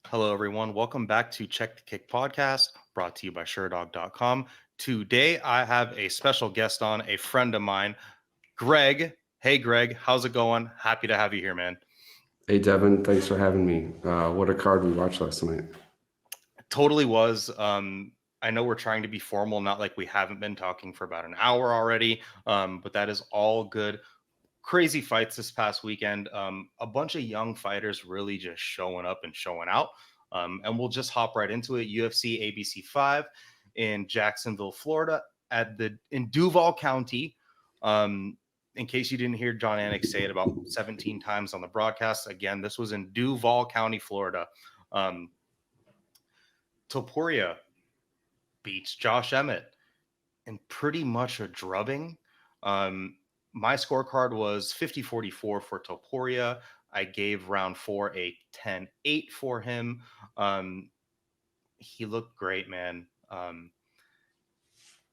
Hello, everyone. Welcome back to Check the Kick podcast, brought to you by Sherdog.com. Today, I have a special guest on, a friend of mine, Greg. Hey, Greg, how's it going? Happy to have you here, man. Hey, Devin, thanks for having me. What a card we watched last night. Totally was. I know we're trying to be formal, not like we haven't been talking for about an hour already, but that is all good. Crazy fights this past weekend. A bunch of young fighters really just showing up and showing out. And we'll just hop right into it. UFC ABC 5 in Jacksonville, Florida, in Duval County. In case you didn't hear John Anik say it about 17 times on the broadcast, again, this was in Duval County, Florida. Topuria beats Josh Emmett in pretty much a drubbing. My scorecard was 50-44 for Topuria. I gave round 4 a 10-8 for him. He looked great, man.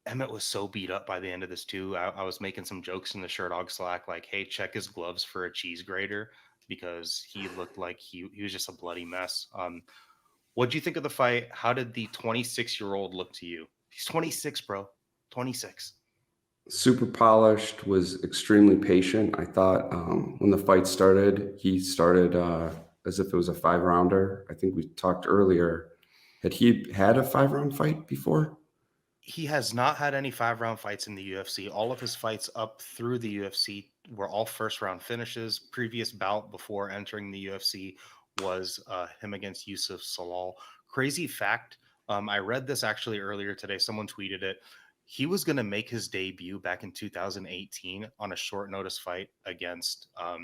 Emmett was so beat up by the end of this too. I was making some jokes in the Sherdog Slack, like, hey, check his gloves for a cheese grater, because he looked like he was just a bloody mess. What do you think of the fight? How did the 26-year-old look to you? He's 26, bro. 26. Super polished, was extremely patient. I thought when the fight started, he started as if it was a 5-rounder. I think we talked earlier. Had he had a 5-round fight before? He has not had any 5-round fights in the UFC. All of his fights up through the UFC were all first-round finishes. Previous bout before entering the UFC was him against Yusuf Salal. Crazy fact, I read this actually earlier today. Someone tweeted it. He was going to make his debut back in 2018 on a short notice fight against, why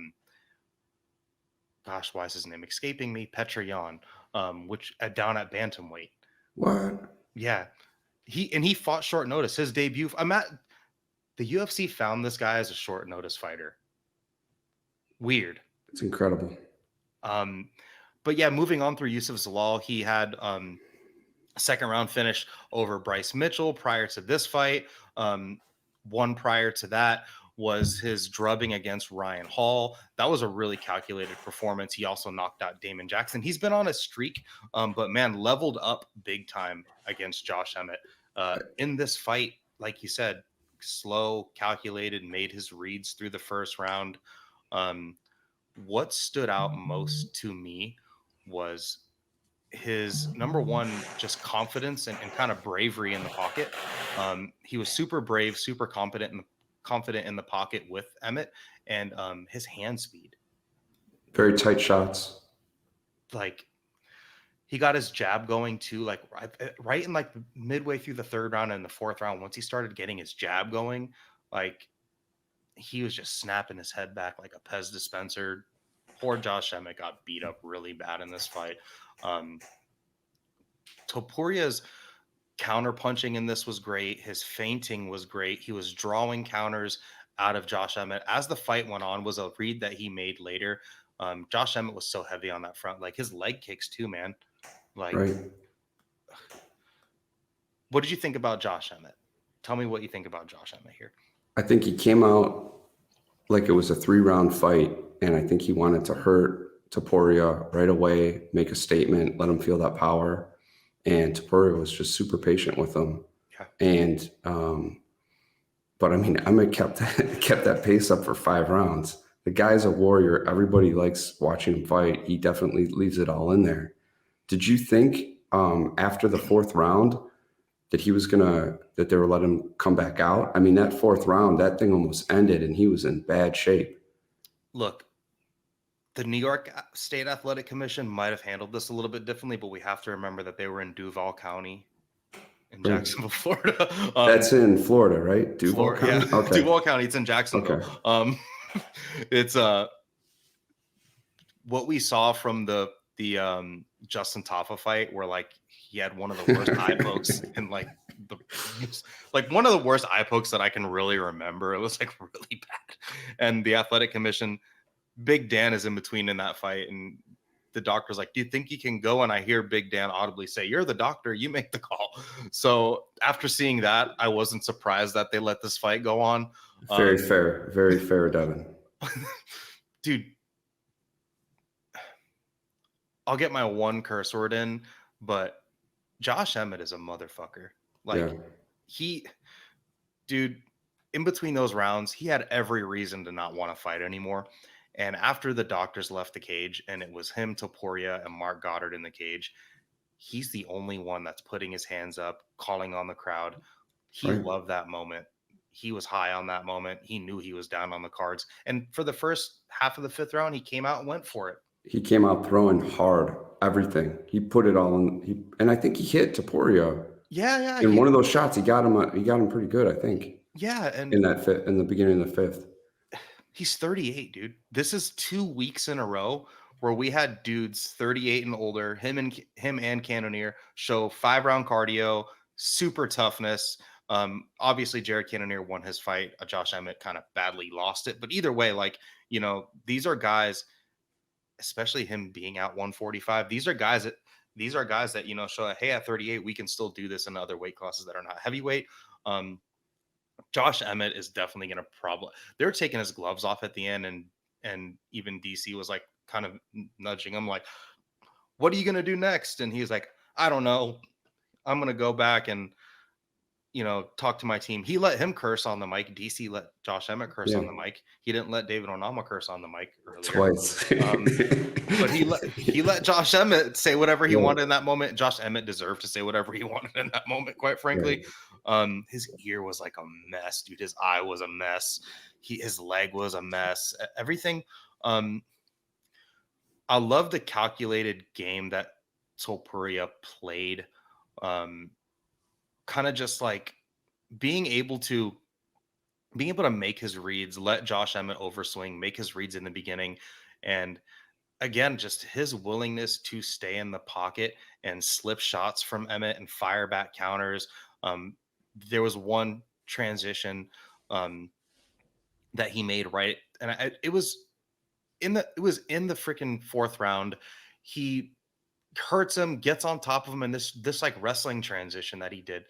is his name escaping me? Petroyan, which down at bantamweight. What? Yeah. He fought short notice. His debut. The UFC found this guy as a short notice fighter. Weird. It's incredible. But yeah, moving on through Yusuf Zalal, he had a second round finish over Bryce Mitchell prior to this fight. One prior to that was his drubbing against Ryan Hall. That was a really calculated performance. He also knocked out Damon Jackson. He's been on a streak, but man, leveled up big time against Josh Emmett. In this fight, like you said, slow, calculated, made his reads through the first round. What stood out most to me was his number one, just confidence and kind of bravery in the pocket. He was super brave, super confident in the pocket with Emmett, and his hand speed. Very tight shots. Like, he got his jab going too, like right in like midway through the third round and the fourth round. Once he started getting his jab going, like, he was just snapping his head back like a Pez dispenser. Poor Josh Emmett got beat up really bad in this fight. Topuria's counter punching in this was great. His feinting was great. He was drawing counters out of Josh Emmett. As the fight went on, was a read that he made later. Josh Emmett was so heavy on that front. Like, his leg kicks too, man. Like, right. What did you think about Josh Emmett? Tell me what you think about Josh Emmett here. I think he came out like it was a 3-round fight, and I think he wanted to hurt Topuria right away, make a statement, let him feel that power. And Topuria was just super patient with him. Yeah. And but I mean, Emmett kept that pace up for 5 rounds. The guy's a warrior. Everybody likes watching him fight. He definitely leaves it all in there. Did you think after the 4th round that they were letting him come back out? I mean, that 4th round, that thing almost ended, and he was in bad shape. Look, the New York State Athletic Commission might have handled this a little bit differently, but we have to remember that they were in Duval County in Jacksonville, Florida. That's in Florida, right? Duval County? Yeah. Okay. Duval County. It's in Jacksonville. Okay. It's what we saw from the Justin Taffa fight, where like he had one of the worst eye pokes and like one of the worst eye pokes that I can really remember. It was like really bad. And the Athletic Commission, Big Dan is in between in that fight, and the doctor's like, do you think you can go? And I hear Big Dan audibly say, you're the doctor, you make the call. So after seeing that, I wasn't surprised that they let this fight go on. Very fair, Devin. Dude, I'll get my one curse word in, but Josh Emmett is a motherfucker. Like Yeah. dude, in between those rounds, he had every reason to not want to fight anymore. And after the doctors left the cage and it was him, Topuria, and Mark Goddard in the cage, he's the only one that's putting his hands up, calling on the crowd. He Right. loved that moment. He was high on that moment. He knew he was down on the cards. And for the first half of the 5th round, he came out and went for it. He came out throwing hard, everything. He put it all in. And I think he hit Topuria. Yeah. In one of those shots, he got him pretty good, I think. Yeah. And In the beginning of the 5th. he's 38, dude. This is 2 weeks in a row where we had dudes 38 and older, him and Cannonier, show 5-round cardio, super toughness. Obviously Jared Cannonier won his fight. Josh Emmett kind of badly lost it, but either way, like, you know, these are guys, especially him being at 145. These are guys that, you know, show, hey, at 38 we can still do this in other weight classes that are not heavyweight. Josh Emmett is definitely going to probably, they're taking his gloves off at the end, and even DC was like kind of nudging him like, what are you going to do next? And he's like, I don't know. I'm going to go back and, you know, talk to my team. He let him curse on the mic. DC let Josh Emmett curse on the mic. He didn't let David Onama curse on the mic earlier. Twice. But he let Josh Emmett say whatever he wanted in that moment. Josh Emmett deserved to say whatever he wanted in that moment, quite frankly. His ear was like a mess, dude. His eye was a mess. His leg was a mess. Everything. I love the calculated game that Topuria played. Kind of just like being able to make his reads, let Josh Emmett overswing, make his reads in the beginning. And again, just his willingness to stay in the pocket and slip shots from Emmett and fire back counters. There was one transition that he made right, and it was in the freaking 4th round. He hurts him, gets on top of him, and this like wrestling transition that he did.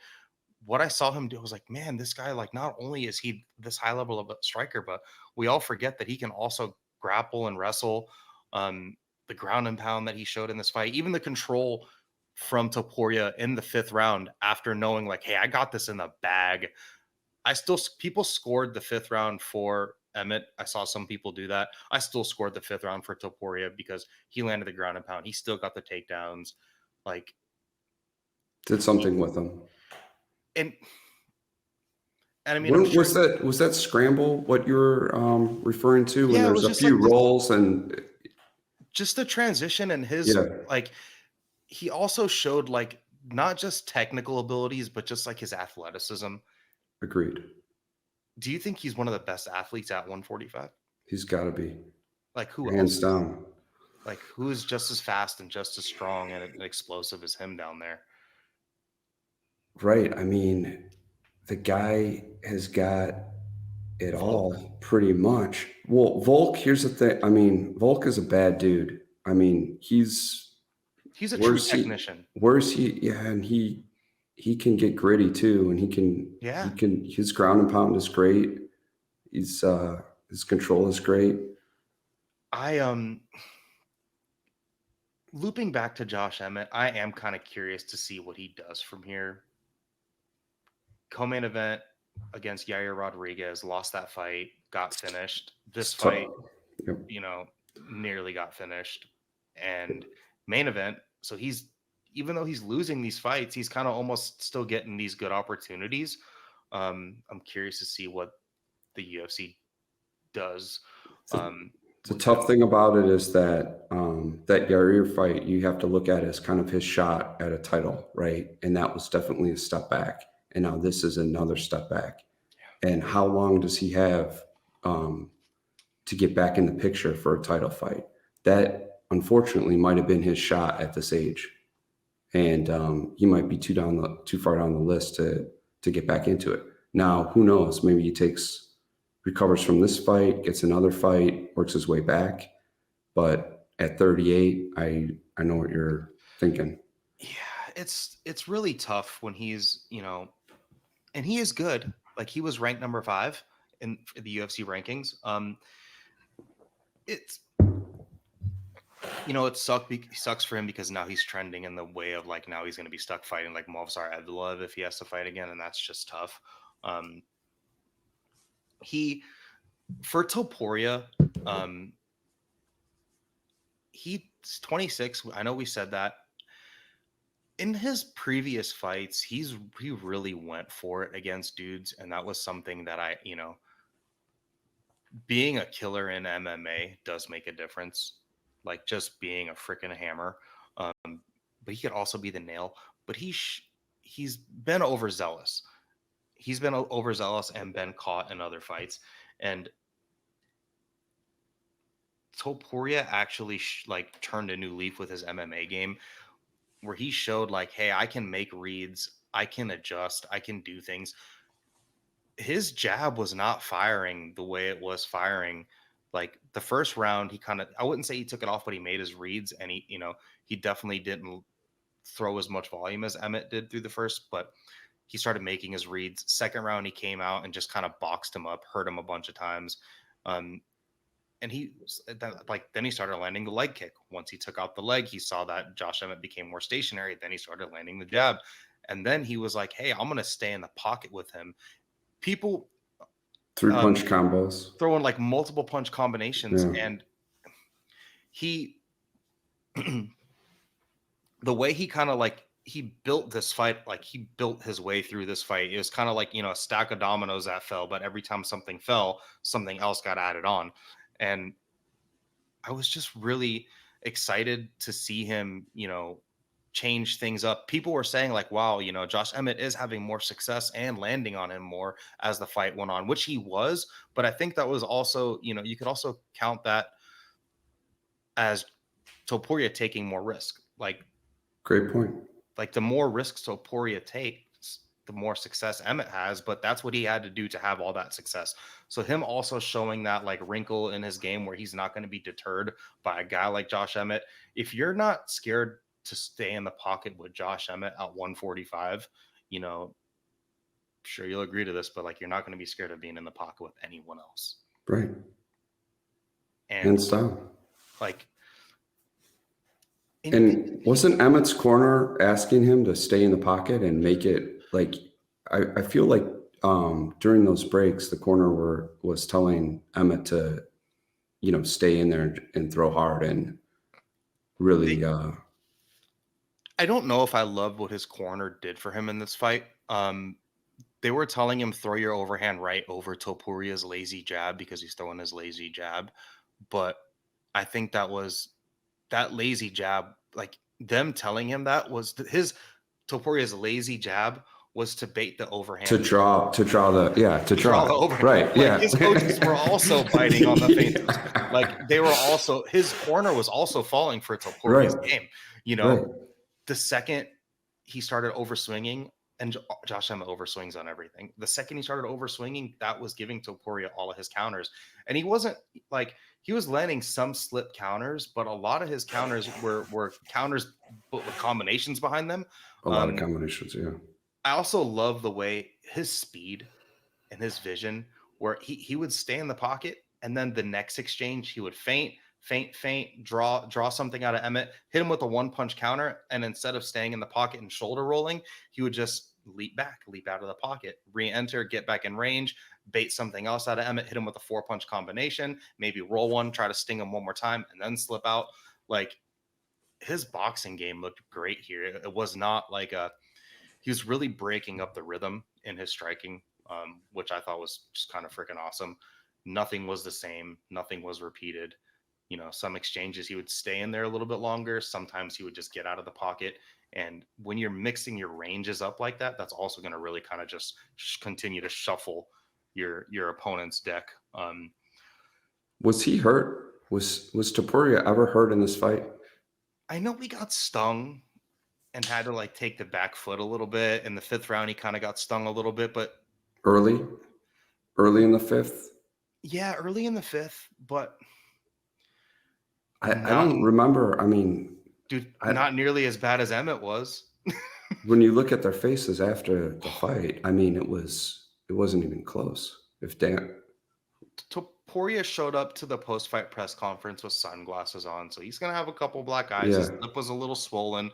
What I saw him do, I was like, man, this guy, like, not only is he this high level of a striker, but we all forget that he can also grapple and wrestle. The ground and pound that he showed in this fight, even the control from Topuria in the 5th round, after knowing like, hey, I got this in the bag. People scored the 5th round for Emmett. I saw some people do that. I still scored the 5th round for Topuria because he landed the ground and pound. He still got the takedowns. Like, did something with him. And I mean, I'm sure, was that scramble what you're referring to? When there's a few like rolls and just the transition and his like, he also showed like not just technical abilities, but just like his athleticism. Agreed. Do you think he's one of the best athletes at 145? He's got to be. Like, who hands else? Down. Like, who is just as fast and just as strong and explosive as him down there? Right. I mean, the guy has got it all pretty much. Well, Volk, here's the thing. I mean, Volk is a bad dude. I mean, he's a true technician. Where's he? Yeah, and he can get gritty too, and he can his ground and pound is great. His control is great. Looping back to Josh Emmett, I am kind of curious to see what he does from here. Co-main event against Yair Rodriguez, lost that fight, got finished. This fight, you know, nearly got finished. And main event, so even though he's losing these fights, he's kind of almost still getting these good opportunities. I'm curious to see what the UFC does. The tough thing about it is that that Yair fight, you have to look at it as kind of his shot at a title, right? And that was definitely a step back. And now this is another step back. Yeah. And how long does he have to get back in the picture for a title fight? That unfortunately might have been his shot at this age. And he might be too far down the list to get back into it. Now, who knows? Maybe he recovers from this fight, gets another fight, works his way back. But at 38, I know what you're thinking. Yeah, it's really tough when he's, you know, and he is good. Like, he was ranked number 5 in the UFC rankings. It sucks for him because now he's trending in the way of like now he's going to be stuck fighting like Movsar Evloev if he has to fight again, and that's just tough. For Topuria, he's 26. I know we said that. In his previous fights, he really went for it against dudes, and that was something that being a killer in MMA does make a difference. Like just being a freaking hammer, but he could also be the nail. But he's been overzealous. He's been overzealous and been caught in other fights. And Topuria actually turned a new leaf with his MMA game, where he showed like, hey, I can make reads, I can adjust, I can do things. His jab was not firing the way it was firing. Like the first round, I wouldn't say he took it off, but he made his reads, and he definitely didn't throw as much volume as Emmett did through the first, but he started making his reads. Second round, he came out and just kind of boxed him up, hurt him a bunch of times. And then he started landing the leg kick. Once he took out the leg, he saw that Josh Emmett became more stationary. Then he started landing the jab. And then he was like, hey, I'm going to stay in the pocket with him. People 3-punch combos, throwing like multiple punch combinations. Yeah. And he, the way he kind of he built this fight, like he built his way through this fight. It was kind of like, a stack of dominoes that fell, but every time something fell, something else got added on. And I was just really excited to see him, change things up. People were saying like, wow, Josh Emmett is having more success and landing on him more as the fight went on, which he was. But I think that was also, you could also count that as Topuria taking more risk. Like, great point. Like the more risks Topuria takes, the more success Emmett has, but that's what he had to do to have all that success. So him also showing that like wrinkle in his game where he's not going to be deterred by a guy like Josh Emmett. If you're not scared to stay in the pocket with Josh Emmett at 145, sure you'll agree to this, but like you're not going to be scared of being in the pocket with anyone else. Right. And stop. And wasn't Emmett's corner asking him to stay in the pocket and make it like, I feel like during those breaks, the corner was telling Emmett to, stay in there and throw hard and really. I don't know if I loved what his corner did for him in this fight. They were telling him throw your overhand right over Topuria's lazy jab because he's throwing his lazy jab. But I think that lazy jab, like them telling him that was Topuria's lazy jab was to bait the overhand. To draw the overhand. Right. Like yeah. His coaches were also biting on the feints. Like they were also, his corner was also falling for Topuria's game. Right. The second he started overswinging, and Josh Emmett overswings on everything. The second he started overswinging, that was giving Topuria all of his counters. And he wasn't like, he was landing some slip counters, but a lot of his counters were counters but with combinations behind them. A lot of combinations, yeah. I also love the way his speed and his vision, where he would stay in the pocket, and then the next exchange, he would feint, draw something out of Emmett, hit him with a one-punch counter, and instead of staying in the pocket and shoulder rolling, he would just leap out of the pocket, re-enter, get back in range, bait something else out of Emmett, hit him with a 4-punch combination, maybe roll one, try to sting him one more time, and then slip out. Like, his boxing game looked great here. It was not like he was really breaking up the rhythm in his striking, which I thought was just kind of freaking awesome. Nothing was the same. Nothing was repeated. Some exchanges he would stay in there a little bit longer. Sometimes he would just get out of the pocket. And when you're mixing your ranges up like that, that's also going to really kind of just continue to shuffle your opponent's deck. Was he hurt? Was Topuria ever hurt in this fight? I know he got stung and had to like take the back foot a little bit. In the 5th round, he kind of got stung a little bit, but early in the 5th. Yeah, early in the 5th, but I don't remember. I mean, dude, not nearly as bad as Emmett was. When you look at their faces after the fight, I mean, it wasn't even close. Poirier showed up to the post-fight press conference with sunglasses on, so he's gonna have a couple black eyes. Yeah. His lip was a little swollen.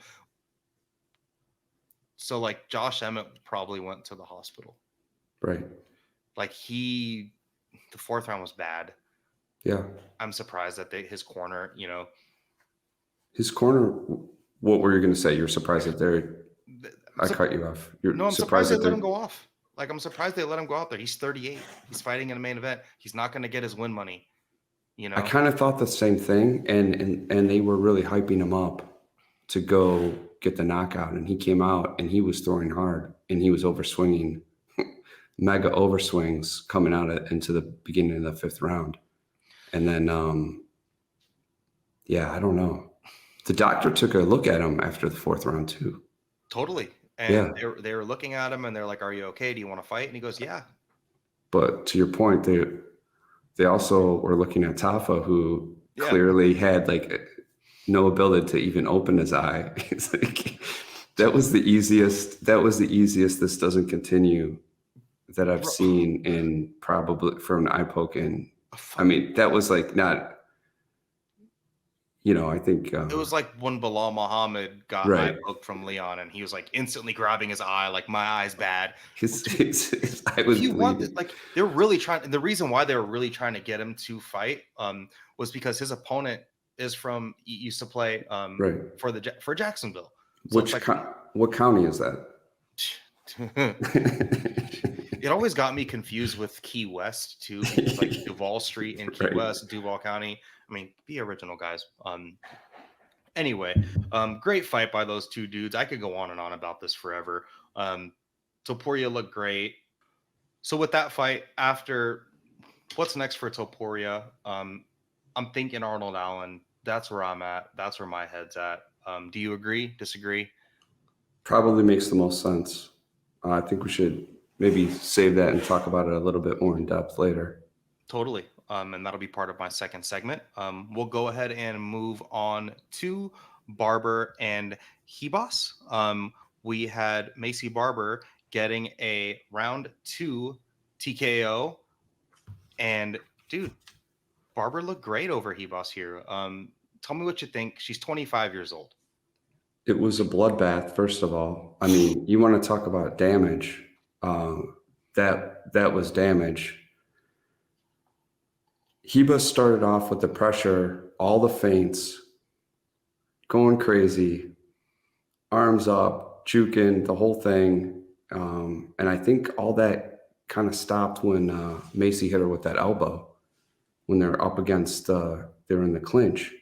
So like Josh Emmett probably went to the hospital. Right. Like the fourth round was bad. Yeah. I'm surprised that his corner, His corner, what were you going to say? You're surprised that I cut you off. I'm surprised they let him go off. Like, I'm surprised they let him go out there. He's 38. He's fighting in a main event. He's not going to get his win money. I kind of thought the same thing, and they were really hyping him up to go get the knockout, and he came out and he was throwing hard and he was overswinging, mega overswings coming out into the beginning of the fifth round. And then, I don't know. The doctor took a look at him after the fourth round too. Totally. And they were looking at him and they're like, "Are you okay? Do you want to fight?" And he goes, "Yeah." But to your point, they also were looking at Tafa, who clearly had like no ability to even open his eye. It's like that was the easiest. This doesn't continue that I've seen in probably for an eye poke. And I mean, that was like not. I think it was like when Bilal Muhammad got eye poked from Leon, and he was like instantly grabbing his eye, like, "My eye's bad." His eye was bleeding. They're really trying. The reason why they were really trying to get him to fight was because his opponent used to play for Jacksonville. So what county is that? It always got me confused with Key West too, because like Duval Street in Key West, Duval County. I mean, be original, guys. Anyway, great fight by those two dudes. I could go on and on about this forever. Topuria looked great. So with that fight, after what's next for Topuria? I'm thinking Arnold Allen. That's where I'm at. That's where my head's at. Do you agree? Disagree? Probably makes the most sense. I think we should maybe save that and talk about it a little bit more in depth later. Totally. And that'll be part of my second segment. We'll go ahead and move on to Barber and Ribas. We had Maycee Barber getting a round 2 TKO. And dude, Barber looked great over Ribas here. Tell me what you think. She's 25 years old. It was a bloodbath, first of all. I mean, you want to talk about damage. That was damage. Ribas started off with the pressure, all the feints, going crazy, arms up, juking, the whole thing. And I think all that kind of stopped when Maycee hit her with that elbow when they're up against, they're in the clinch.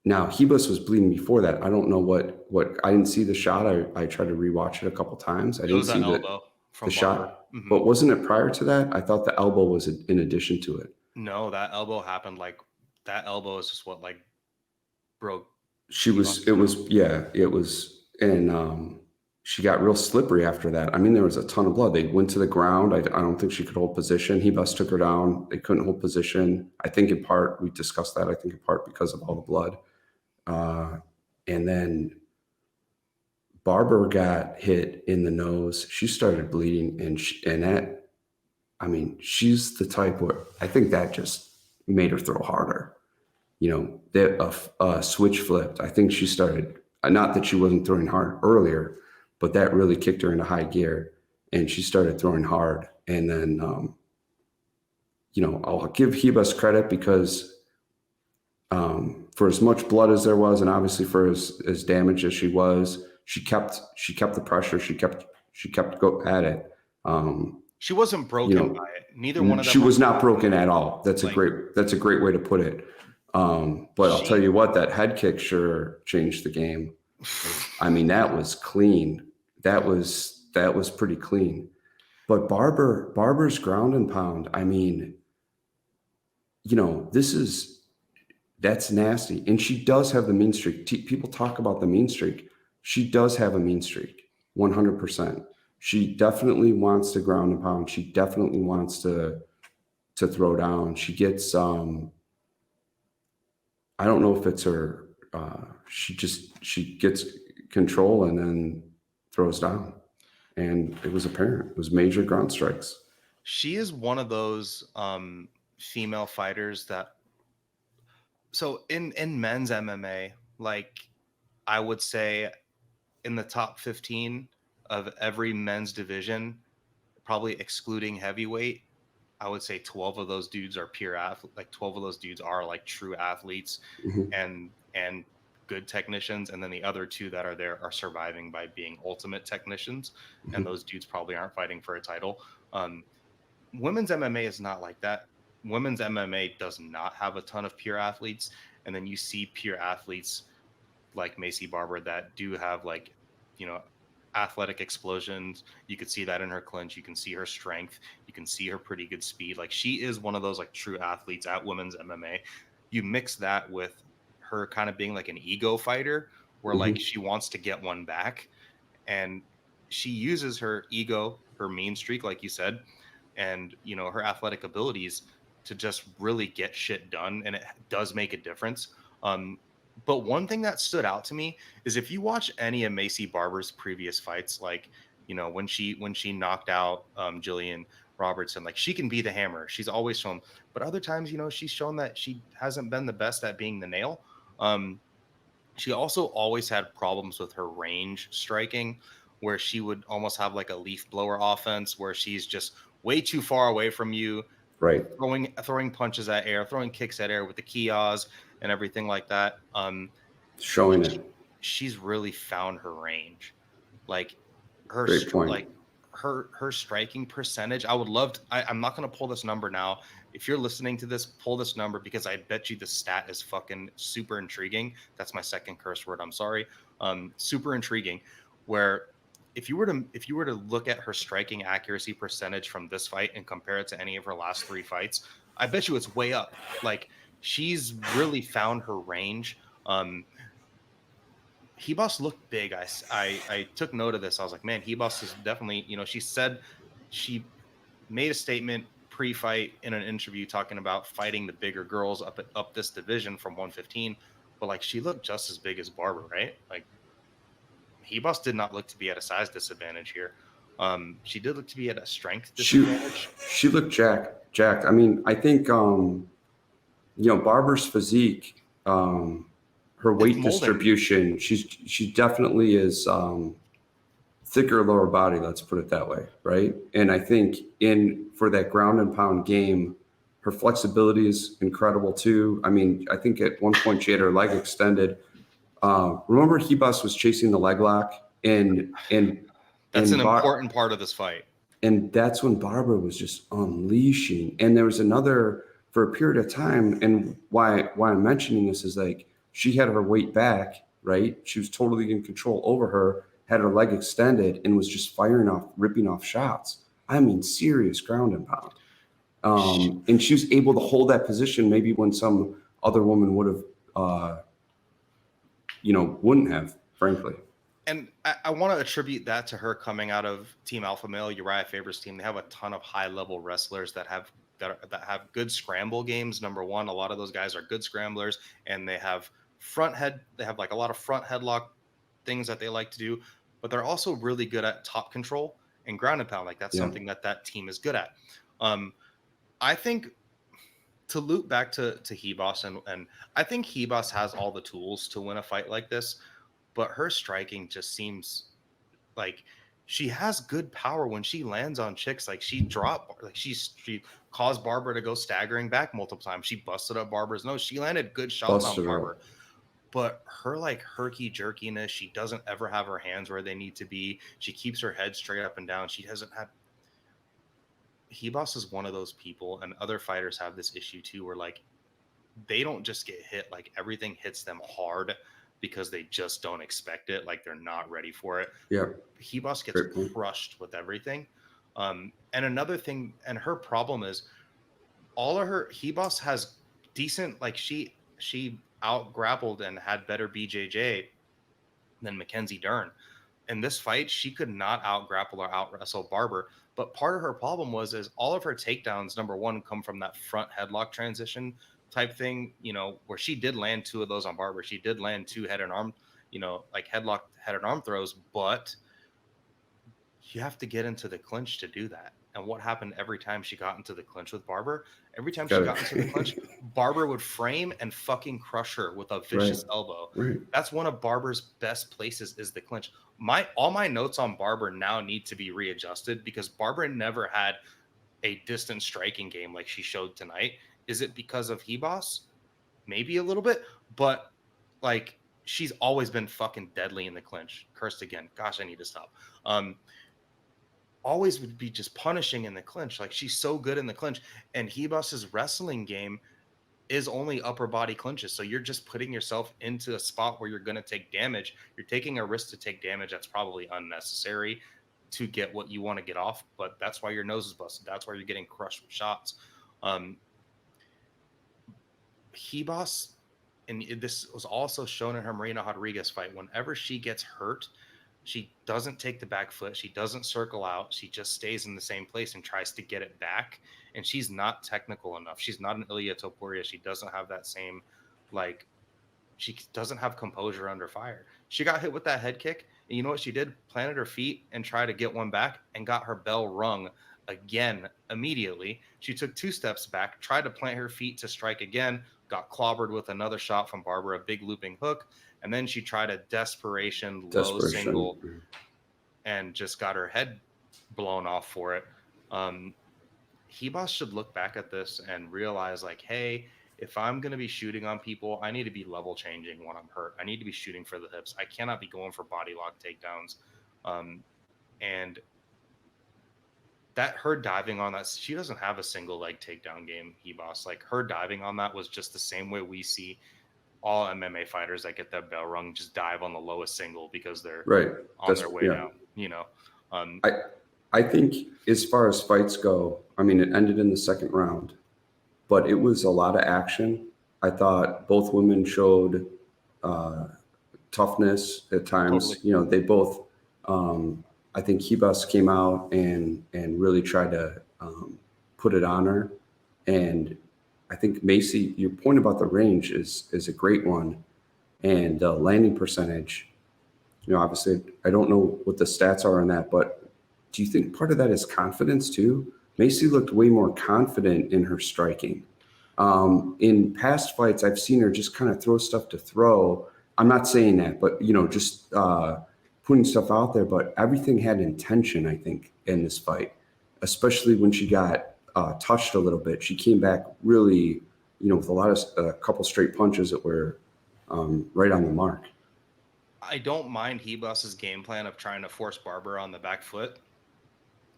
Now, Ribas was bleeding before that. I don't know what I didn't see the shot. I tried to rewatch it a couple times. I didn't see the shot. Mm-hmm. But wasn't it prior to that? I thought the elbow was in addition to it. No, that elbow happened that elbow is just what broke. It was. And she got real slippery after that. I mean, there was a ton of blood. They went to the ground. I don't think she could hold position. Ribas took her down. They couldn't hold position. I think in part, we discussed that. I think in part because of all the blood. And then Barber got hit in the nose. She started bleeding, she's the type where I think that just made her throw harder. That switch flipped. I think she started, not that she wasn't throwing hard earlier, but that really kicked her into high gear, and she started throwing hard. And then, I'll give Ribas credit because for as much blood as there was, and obviously for as damaged as she was, she kept the pressure. She kept go at it. She wasn't broken by it. Neither one of them. She was not broken at all. That's a great way to put it. But I'll tell you what, that head kick sure changed the game. I mean, that was clean. That was pretty clean. But Barber's ground and pound, I mean, that's nasty. And she does have the mean streak. People talk about the mean streak. She does have a mean streak, 100%. She definitely wants to ground and pound. She definitely wants to throw down. She gets, I don't know if it's her, she gets control and then throws down. And it was apparent. It was major ground strikes. She is one of those female fighters that, so in men's MMA, like I would say in the top 15 of every men's division, probably excluding heavyweight, I would say 12 of those dudes are pure athlete. Like 12 of those dudes are like true athletes Mhm. and good technicians. And then the other two that are there are surviving by being ultimate technicians. And Mhm. those dudes probably aren't fighting for a title. Um, Women's MMA is not like that. Women's MMA does not have a ton of pure athletes. And then you see pure athletes like Maycee Barber that do have like, you know, athletic explosions. You could see that in her clinch. You can see her strength. You can see her pretty good speed. Like she is one of those like true athletes at women's MMA. You mix that with her kind of being like an ego fighter where like Mhm. she wants to get one back and she uses her ego, her mean streak, like you said, and her athletic abilities to just really get shit done, and it does make a difference. But one thing that stood out to me is if you watch any of Maycee Barber's previous fights, like when she knocked out Jillian Robertson, like she can be the hammer. She's always shown, but other times, she's shown that she hasn't been the best at being the nail. She also always had problems with her range striking, where she would almost have like a leaf blower offense, where she's just way too far away from you, Right. throwing punches at air, throwing kicks at air with the kios and everything like that. Showing She, it. she's really found her range, like her Great point. like her striking percentage. I would love to, I'm not going to pull this number now. If you're listening to this, pull this number because I bet you the stat is fucking super intriguing. That's my second curse word, I'm sorry. Super intriguing, where if you were to look at her striking accuracy percentage from this fight and compare it to any of her last three fights, I bet you it's way up. Like she's really found her range. Hebos looked big. I took note of this. I was like, man, Hebos is definitely, she said she made a statement pre-fight in an interview talking about fighting the bigger girls up this division from 115, but like she looked just as big as Barber, right? Like Hebos did not look to be at a size disadvantage here. She did look to be at a strength She disadvantage. she looked jacked. I mean, I think Barber's physique, her It's weight molding. distribution, she definitely is thicker lower body, let's put it that way, right? And I think in for that ground and pound game, her flexibility is incredible too. I mean, I think at one point she had her leg extended. Remember Hebus was chasing the leg lock That's an and Bar- important part of this fight. and that's when Barber was just unleashing. And there was another for a period of time. And why I'm mentioning this is like she had her weight back, right? She was totally in control over her, had her leg extended, and was just ripping off shots. I mean, serious ground and pound. She, And she was able to hold that position maybe when some other woman would have, wouldn't have, frankly. and I want to attribute that to her coming out of Team Alpha Male, Uriah Faber's team. They have a ton of high level wrestlers that have good scramble games. Number one, a lot of those guys are good scramblers, and they have They have like a lot of front headlock things that they like to do, but they're also really good at top control and ground and pound. Like that's Yeah. something that team is good at. Um, I think to loop back to Hebos and I think Hebos has all the tools to win a fight like this, but her striking just seems like she has good power when she lands on chicks. Like she caused Barber to go staggering back multiple times. She busted up Barber's nose. She landed good shots on Busted her Barber, up. but her like herky jerkiness, she doesn't ever have her hands where they need to be. She keeps her head straight up and down. She hasn't had. Hebos is one of those people, and other fighters have this issue too, where like they don't just get hit, like everything hits them hard because they just don't expect it, like they're not ready for it. Yeah. Hebos gets Great point. crushed with everything. And another thing, and her problem is all of her Hebos has decent, like she out grappled and had better BJJ than Mackenzie Dern. In this fight, she could not out grapple or out wrestle Barber. But part of her problem is all of her takedowns, number one, come from that front headlock transition type thing, where she did land two of those on Barber. She did land two head and arm, like headlock head and arm throws, but you have to get into the clinch to do that. And what happened every time she got into the clinch with Barber? Every time she Got got into the clinch, it. Barber would frame and fucking crush her with a Right. vicious elbow. Right. That's one of Barber's best places is the clinch. All my notes on Barber now need to be readjusted because Barber never had a distant striking game like she showed tonight. Is it because of Ribas? Maybe a little bit, but like she's always been fucking deadly in the clinch. Cursed again. Gosh, I need to stop. Always would be just punishing in the clinch. Like she's so good in the clinch. And Ribas's wrestling game is only upper body clinches. So you're just putting yourself into a spot where you're going to take damage. You're taking a risk to take damage that's probably unnecessary to get what you want to get off. But that's why your nose is busted. That's why you're getting crushed with shots. Ribas, and this was also shown in her Marina Rodriguez fight. Whenever she gets hurt, she doesn't take the back foot. She doesn't circle out. She just stays in the same place and tries to get it back. And she's not technical enough. She's not an Ilia Topuria. She doesn't have that same, like, she doesn't have composure under fire. She got hit with that head kick. And you know what she did? Planted her feet and tried to get one back and got her bell rung again immediately. She took 2 steps back, tried to plant her feet to strike again, got clobbered with another shot from Barber, a big looping hook. And then she tried a desperation low single and just got her head blown off for it. Ribas should look back at this and realize, like, hey, if I'm going to be shooting on people, I need to be level changing when I'm hurt. I need to be shooting for the hips. I cannot be going for body lock takedowns. And that her diving on that, she doesn't have a single leg takedown game, Ribas. Like her diving on that was just the same way we see all MMA fighters that get that bell rung just dive on the lowest single because they're on their way down, you know. I think as far as fights go, I mean, it ended in the second round, but it was a lot of action. I thought both women showed toughness at times. Totally. You know, they both. I think Ribas came out and really tried to put it on her, and I think Maycee, your point about the range is a great one, and the landing percentage. You know, obviously, I don't know what the stats are on that, but do you think part of that is confidence too? Maycee looked way more confident in her striking. In past fights, I've seen her just kind of throw stuff to throw. I'm not saying that, but you know, just putting stuff out there. But everything had intention, I think, in this fight, especially when she got touched a little bit. She came back really, you know, with a couple straight punches that were right on the mark. I don't mind Ribas's game plan of trying to force Barber on the back foot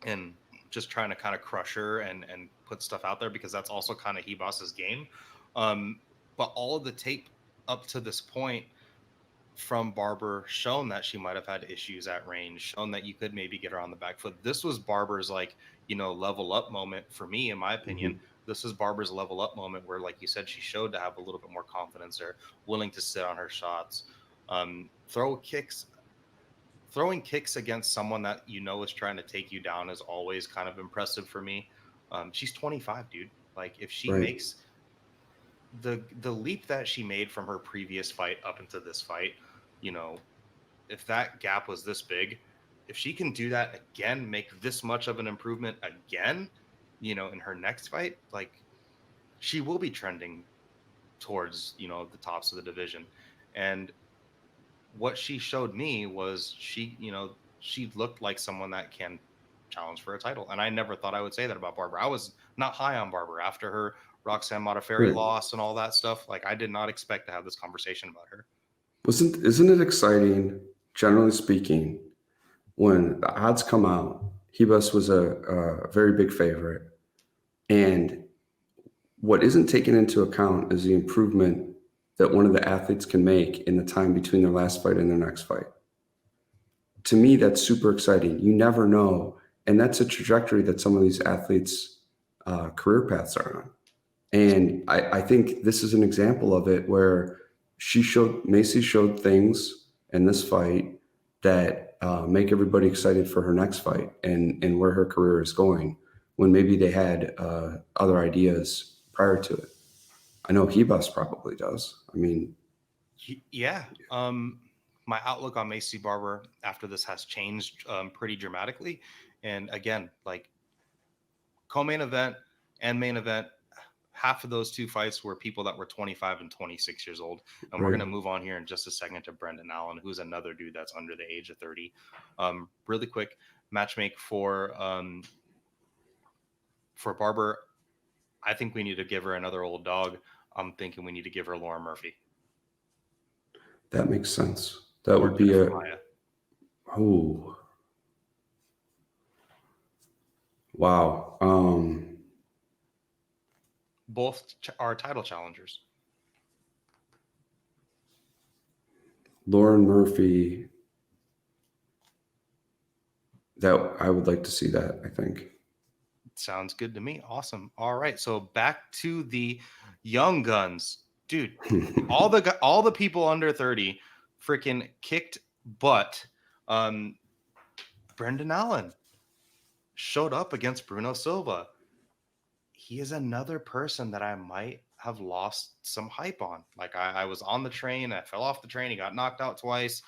and just trying to kind of crush her and put stuff out there because that's also kind of Ribas's game. But all of the tape up to this point from Barber shown that she might have had issues at range, shown that you could maybe get her on the back foot. This was Barber's, like, you know, level up moment for me, in my opinion. Mm-hmm. This is Barber's level up moment where, like you said, she showed to have a little bit more confidence or willing to sit on her shots. Throwing kicks against someone that you know is trying to take you down is always kind of impressive for me. She's 25, dude. Like, if she makes the leap that she made from her previous fight up into this fight, you know, if that gap was this big, if she can do that again, make this much of an improvement again, you know, in her next fight, like, she will be trending towards, you know, the tops of the division. And what she showed me was she looked like someone that can challenge for a title. And I never thought I would say that about Barber. I was not high on Barber after her Roxanne Modafferi loss and all that stuff. Like, I did not expect to have this conversation about her. Isn't it exciting, generally speaking, when the odds come out? Ribas was a very big favorite, and what isn't taken into account is the improvement that one of the athletes can make in the time between their last fight and their next fight. To me, that's super exciting. You never know, and that's a trajectory that some of these athletes' career paths are on. And I think this is an example of it where Maycee showed things in this fight that make everybody excited for her next fight and where her career is going, when maybe they had other ideas prior to it. I know Ribas probably does. I mean, yeah. My outlook on Maycee Barber after this has changed pretty dramatically. And again, like, co-main event and main event, half of those two fights were people that were 25 and 26 years old. And we're Right. going to move on here in just a second to Brendan Allen, who's another dude that's under the age of 30. Really quick matchmake for Barber. I think we need to give her another old dog. I'm thinking we need to give her Lauren Murphy. That makes sense. That Or would be a. Jennifer Maia. Oh. Wow. Both are title challengers. Lauren Murphy. That I would like to see that, I think. Sounds good to me. Awesome. All right. So back to the young guns. Dude, all the people under 30 freaking kicked butt. Brendan Allen showed up against Bruno Silva. He is another person that I might have lost some hype on. Like I was on the train, I fell off the train, he got knocked out twice,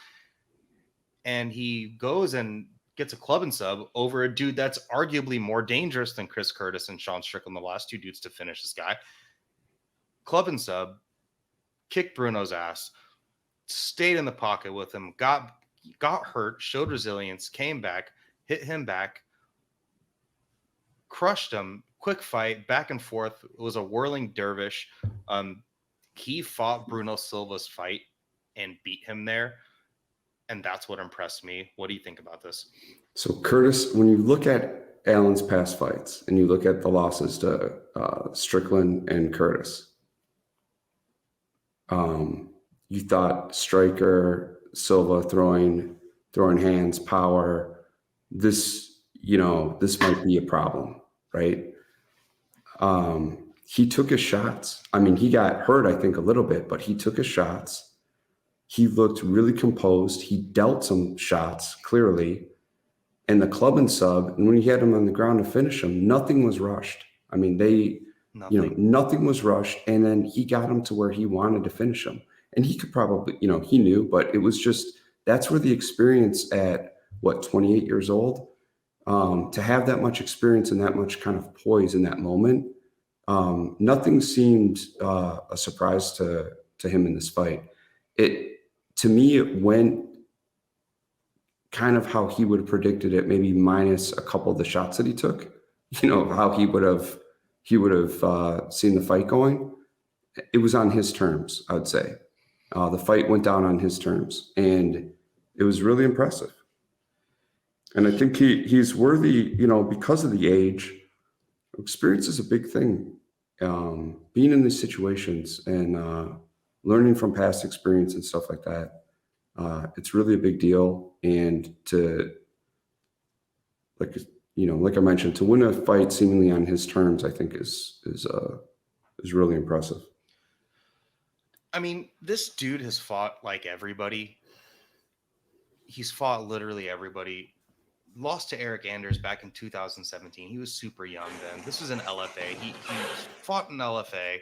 and he goes and gets a club and sub over a dude that's arguably more dangerous than Chris Curtis and Sean Strickland, the last two dudes to finish this guy. Club and sub, kicked Bruno's ass, stayed in the pocket with him, got hurt, showed resilience, came back, hit him back, crushed him. Quick fight, back and forth. It was a whirling dervish. He fought Bruno Silva's fight and beat him there. And that's what impressed me. What do you think about this? So Curtis, when you look at Allen's past fights and you look at the losses to Strickland and Curtis, you thought striker, Silva throwing hands, power. This might be a problem, right? He took his shots. I mean, he got hurt, I think, a little bit, but he took his shots. He looked really composed. He dealt some shots, clearly. And the club and sub, and when he had him on the ground to finish him, nothing was rushed. I mean, nothing was rushed. And then he got him to where he wanted to finish him. And he could probably, he knew, but it was just, that's where the experience at, 28 years old, to have that much experience and that much kind of poise in that moment, nothing seemed a surprise to him in this fight. To me, it went kind of how he would have predicted it, maybe minus a couple of the shots that he took, how he would have seen the fight going. It was on his terms, I would say. The fight went down on his terms, and it was really impressive. And I think he's worthy, because of the age. Experience is a big thing. Being in these situations and learning from past experience and stuff like that, it's really a big deal. And to, like I mentioned, to win a fight seemingly on his terms, I think is really impressive. I mean, this dude has fought like everybody. He's fought literally everybody. Lost to Eric Anders back in 2017. He was super young then. This was an LFA. He fought in LFA.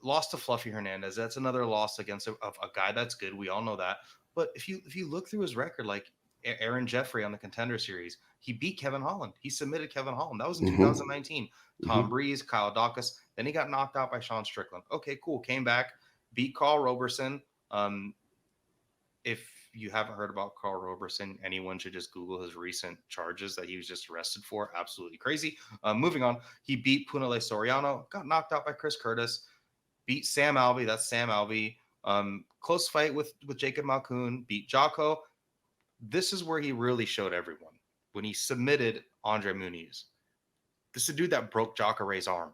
Lost to Fluffy Hernandez. That's another loss against a guy that's good. We all know that. But if you look through his record, like Aaron Jeffrey on the Contender Series, he beat Kevin Holland. He submitted Kevin Holland. That was in 2019. Tom Breeze, Kyle Dawkins. Then he got knocked out by Sean Strickland. Okay, cool. Came back, beat Carl Roberson. If you haven't heard about Carl Roberson, anyone should just Google his recent charges that he was just arrested for. Absolutely crazy. Moving on, he beat Punale Soriano, got knocked out by Chris Curtis, beat Sam Alvey. That's Sam Alvey. Close fight with Jacob Malkoun, beat Jocko. This is where he really showed everyone when he submitted Andre Muniz. This is a dude that broke Jacare's arm.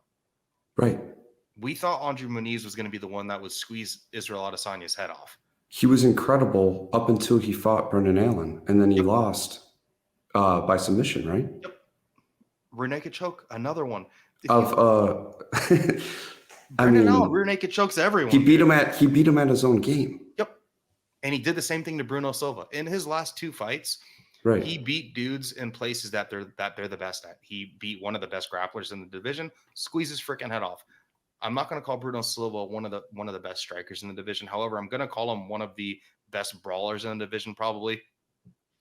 Right. We thought Andre Muniz was going to be the one that would squeeze Israel Adesanya's head off. He was incredible up until he fought Brendan Allen, and then he lost by submission, right? Yep. Rear naked choke, another one. Brendan Allen rear naked chokes everyone. He beat him at his own game. Yep. And he did the same thing to Bruno Silva in his last two fights. Right. He beat dudes in places that they're the best at. He beat one of the best grapplers in the division, squeezed his freaking head off. I'm not going to call Bruno Silva one of the best strikers in the division. However, I'm going to call him one of the best brawlers in the division, probably,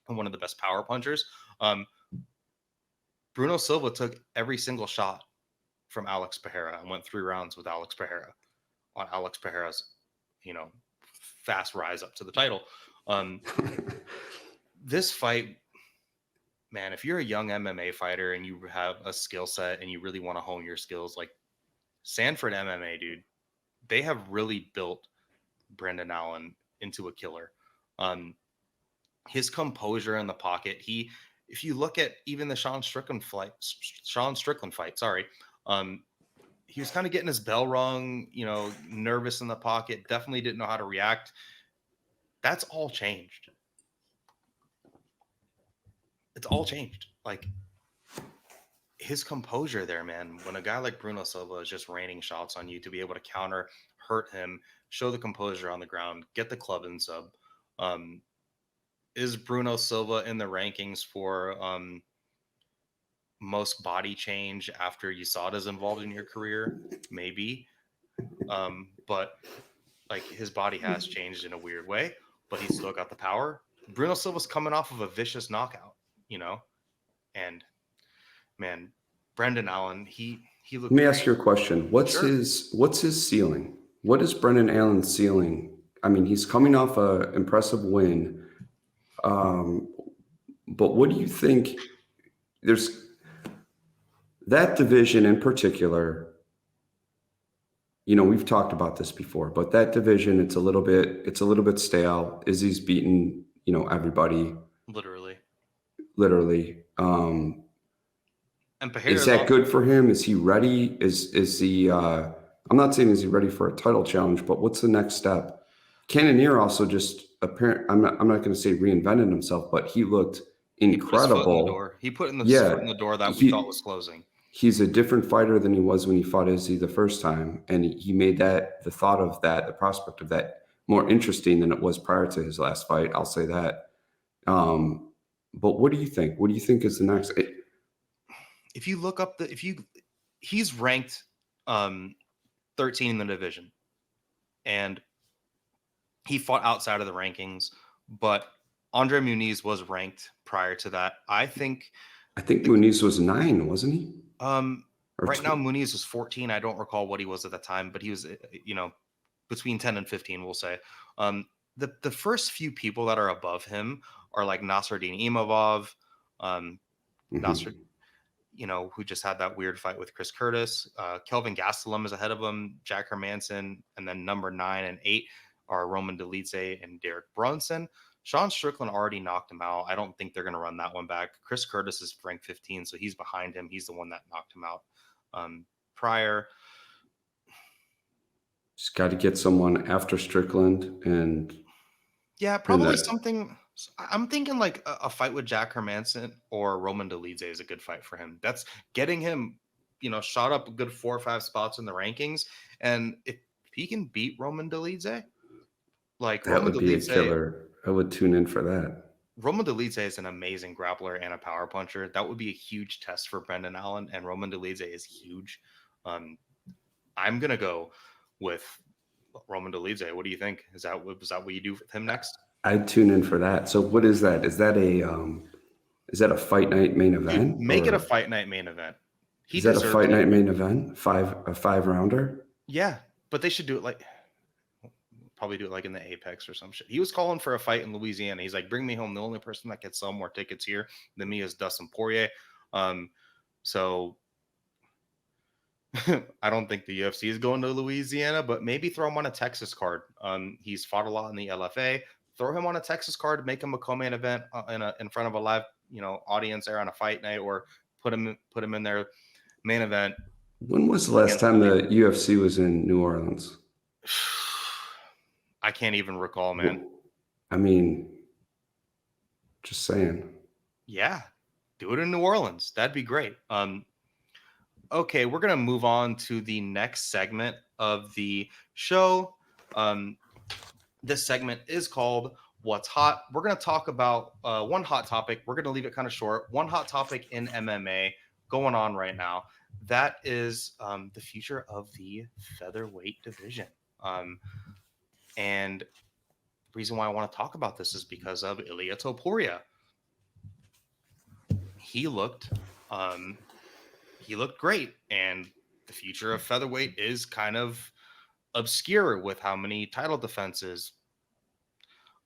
and one of the best power punchers. Bruno Silva took every single shot from Alex Pereira and went 3 rounds with Alex Pereira on Alex Pereira's, fast rise up to the title. This fight, man, if you're a young MMA fighter and you have a skill set and you really want to hone your skills, like Sanford MMA, dude, they have really built Brendan Allen into a killer. His composure in the pocket, if you look at even the Sean Strickland fight, he was kind of getting his bell rung, nervous in the pocket, definitely didn't know how to react. That's all changed. It's all changed. Like his composure there, man, when a guy like Bruno Silva is just raining shots on you to be able to counter, hurt him, show the composure on the ground, get the club and sub. Is Bruno Silva in the rankings for most body change after USADA's involved in your career? Maybe. But like his body has changed in a weird way, but he's still got the power. Bruno Silva's coming off of a vicious knockout, and man, Brendan Allen, he looked. Let me ask you a question. What's his ceiling? What is Brendan Allen's ceiling? I mean, he's coming off an impressive win. But what do you think? There's that division in particular. We've talked about this before, but that division, it's a little bit stale. Izzy's beaten, everybody. Literally. And is that good for him? Is he ready? Is he? I'm not saying is he ready for a title challenge, but what's the next step? Cannonier also just I'm not going to say reinvented himself, but he looked incredible. He put in the foot in the door that we thought was closing. He's a different fighter than he was when he fought Izzy the first time, and he made the prospect of that more interesting than it was prior to his last fight. I'll say that. But what do you think? What do you think is the next? If you look up he's ranked 13 in the division, and he fought outside of the rankings, but Andre Muniz was ranked prior to that. I think Muniz was 9, wasn't he? Right now Muniz is 14. I don't recall what he was at the time, but he was, between 10 and 15, we'll say. The first few people that are above him are like Nasruddin Imavov, Nasser, who just had that weird fight with Chris Curtis. Kelvin Gastelum is ahead of him, Jack Hermanson, and then number 9 and 8 are Roman Dolidze and Derek Brunson. Sean Strickland already knocked him out. I don't think they're going to run that one back. Chris Curtis is ranked 15, so he's behind him. He's the one that knocked him out prior. Just got to get someone after Strickland and probably something. I'm thinking like a fight with Jack Hermanson or Roman Dolidze is a good fight for him. That's getting him, shot up a good 4 or 5 spots in the rankings. And if he can beat Roman Dolidze, like that would be a killer. I would tune in for that. Roman Dolidze is an amazing grappler and a power puncher. That would be a huge test for Brendan Allen, and Roman Dolidze is huge. I'm gonna go with Roman Dolidze. What do you think? Is that what you do with him next? I'd tune in for that. So what is that? Is that a fight night main event? Make it a fight night main event. Is that a fight night main event? A 5-rounder? Yeah, but they should do it like. Probably do it like in the Apex or some shit. He was calling for a fight in Louisiana. He's like, bring me home. The only person that can sell more tickets here than me is Dustin Poirier. So I don't think the UFC is going to Louisiana, but maybe throw him on a Texas card. He's fought a lot in the LFA. Throw him on a Texas card, make him a co-main event in front of a live, audience there on a fight night, or put him in their main event. When was the last time the UFC was in New Orleans? I can't even recall, man. I mean, just saying. Yeah, do it in New Orleans. That'd be great. Okay, we're going to move on to the next segment of the show. This segment is called What's Hot. We're going to talk about one hot topic. We're going to leave it kind of short. One hot topic in MMA going on right now. That is the future of the featherweight division. And the reason why I want to talk about this is because of Ilia Topuria. He looked He looked great, and the future of featherweight is kind of obscure with how many title defenses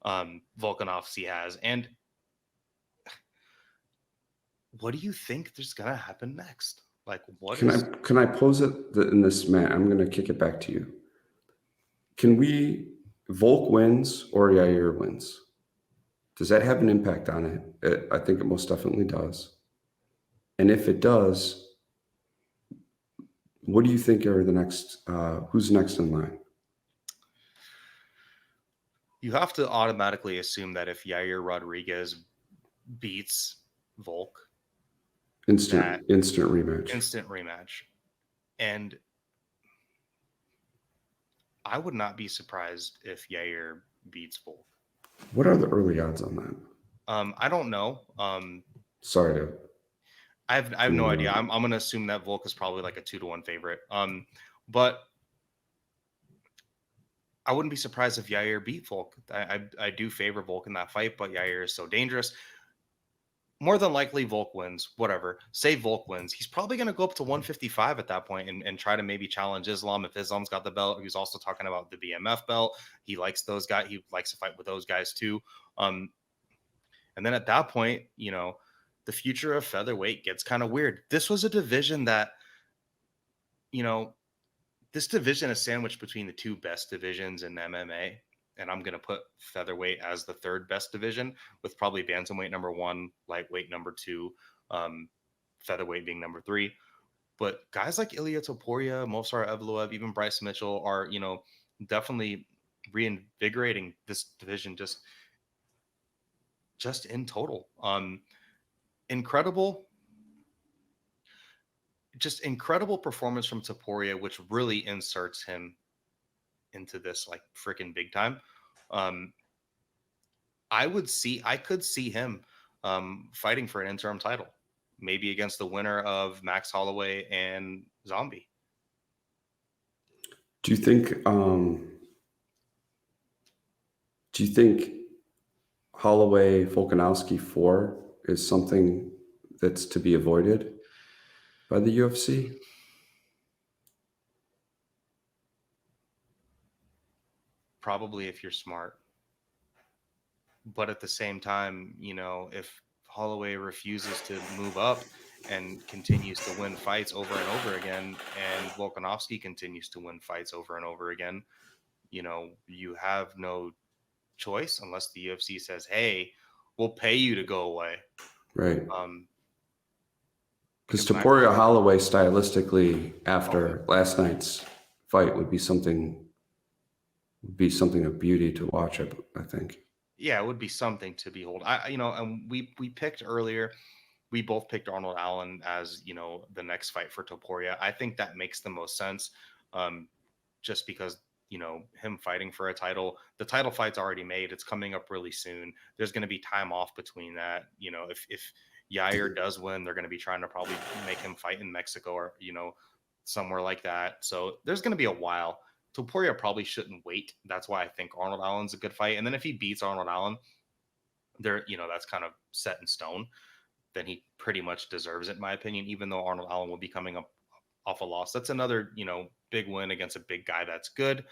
Volkanovski has. And what do you think there's gonna happen next? Like, what Can is? I pose it in this manner? I'm going to kick it back to you. Can we Volk wins or Yair wins? Does that have an impact on it? I think it most definitely does. And if it does, what do you think are the next? Who's next in line? You have to automatically assume that if Yair Rodriguez beats Volk, Instant rematch. instant rematch. And I would not be surprised if Yair beats Volk. What are the early odds on that? I don't know. Sorry to. I have no idea. I'm gonna assume that Volk is probably like a 2-1 favorite. But I wouldn't be surprised if Yair beat Volk. I do favor Volk in that fight, but Yair is so dangerous. More than likely, Volk wins. Whatever. Say Volk wins. He's probably going to go up to 155 at that point and try to maybe challenge Islam if Islam's got the belt. He's also talking about the BMF belt. He likes those guys. He likes to fight with those guys too. And then at that point, the future of featherweight gets kind of weird. This was a division that, this division is sandwiched between the two best divisions in MMA. And I'm going to put featherweight as the third best division, with probably bantamweight number 1, lightweight number 2, featherweight being number 3. But guys like Ilia Topuria, Movsar Evloev, even Bryce Mitchell are, definitely reinvigorating this division just in total. Incredible performance from Topuria, which really inserts him into this like freaking big time. I could see him fighting for an interim title, maybe against the winner of Max Holloway and Zombie. Do you think Holloway Volkanovski 4 is something that's to be avoided by the UFC? Probably, if you're smart. But at the same time, if Holloway refuses to move up and continues to win fights over and over again, and Volkanovski continues to win fights over and over again, you have no choice unless the UFC says, hey, we'll pay you to go away. Right. Because Topuria Holloway stylistically after last night's fight would be something of beauty to watch, I think. Yeah, it would be something to behold. And we picked earlier, we both picked Arnold Allen as, the next fight for Topuria. I think that makes the most sense, just because, him fighting for a title, the title fight's already made. It's coming up really soon. There's going to be time off between that. If Yair does win, they're going to be trying to probably make him fight in Mexico or, somewhere like that. So there's going to be a while. Topuria probably shouldn't wait. That's why I think Arnold Allen's a good fight. And then if he beats Arnold Allen, that's kind of set in stone. Then he pretty much deserves it, in my opinion, even though Arnold Allen will be coming up off a loss. That's another, big win against a big guy. That's good.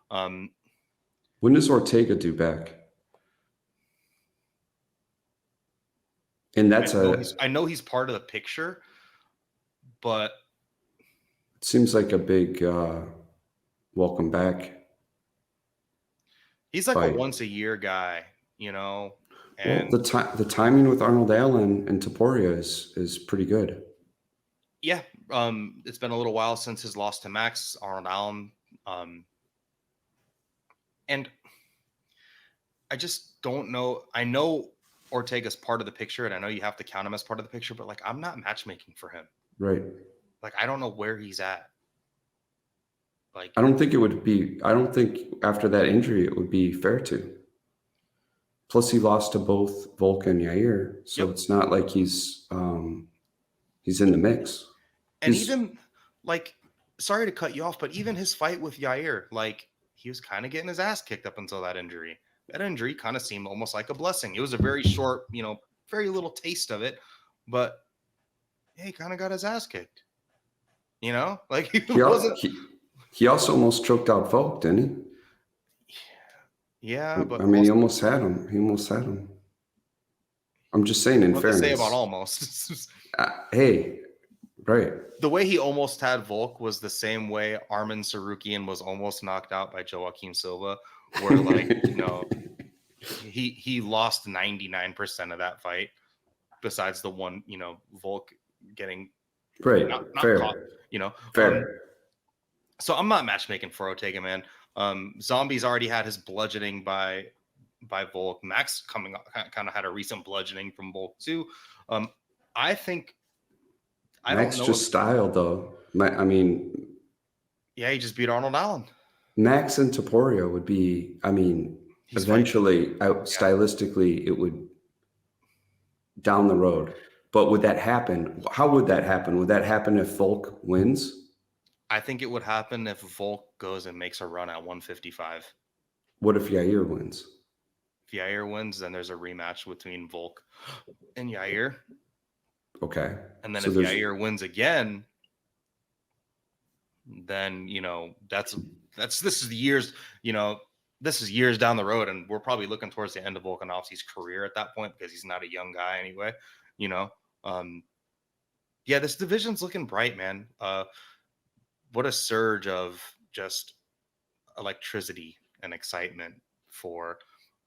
When does Ortega do back? And that's I know he's part of the picture, but it seems like a big welcome back. He's like a once a year guy, And the timing with Arnold Allen and Topuria is pretty good. Yeah, it's been a little while since his loss to Max Arnold Allen, and I just don't know. I know Ortega's part of the picture, and I know you have to count him as part of the picture, but like I'm not matchmaking for him. Right. Like I don't know where he's at. Like I don't think after that injury it would be fair to. Plus he lost to both Volk and Yair, so It's not like he's in the mix. And even like, sorry to cut you off, but even his fight with Yair, like he was kind of getting his ass kicked up until that injury. That injury kind of seemed almost like a blessing. It was a very short, very little taste of it, but yeah, he kind of got his ass kicked. You know, like He he also almost choked out Volk, didn't he? Yeah, but I mean, he also, almost had him. He almost had him. I'm just saying, in what to say about fairness. almost? Hey, right. The way he almost had Volk was the same way Arman Sarukian was almost knocked out by Joaquim Silva, where like, he lost 99% of that fight, besides the one, Volk getting Right. not Fair. caught, Fair. So I'm not matchmaking for Ortega, man. Zombie's already had his bludgeoning by Volk. Max kind of had a recent bludgeoning from Volk too. I think Max don't know just style though. I mean, yeah, he just beat Arnold Allen. Max and Topuria would be. I mean, eventually, stylistically, it would down the road. But would that happen? How would that happen? Would that happen if Volk wins? I think it would happen if Volk goes and makes a run at 155. What if Yair wins? If Yair wins, then there's a rematch between Volk and Yair. Okay. And then if Yair wins again, then this is years, this is years down the road, and we're probably looking towards the end of Volkanovski's career at that point, because he's not a young guy anyway. Yeah, this division's looking bright, man. What a surge of just electricity and excitement for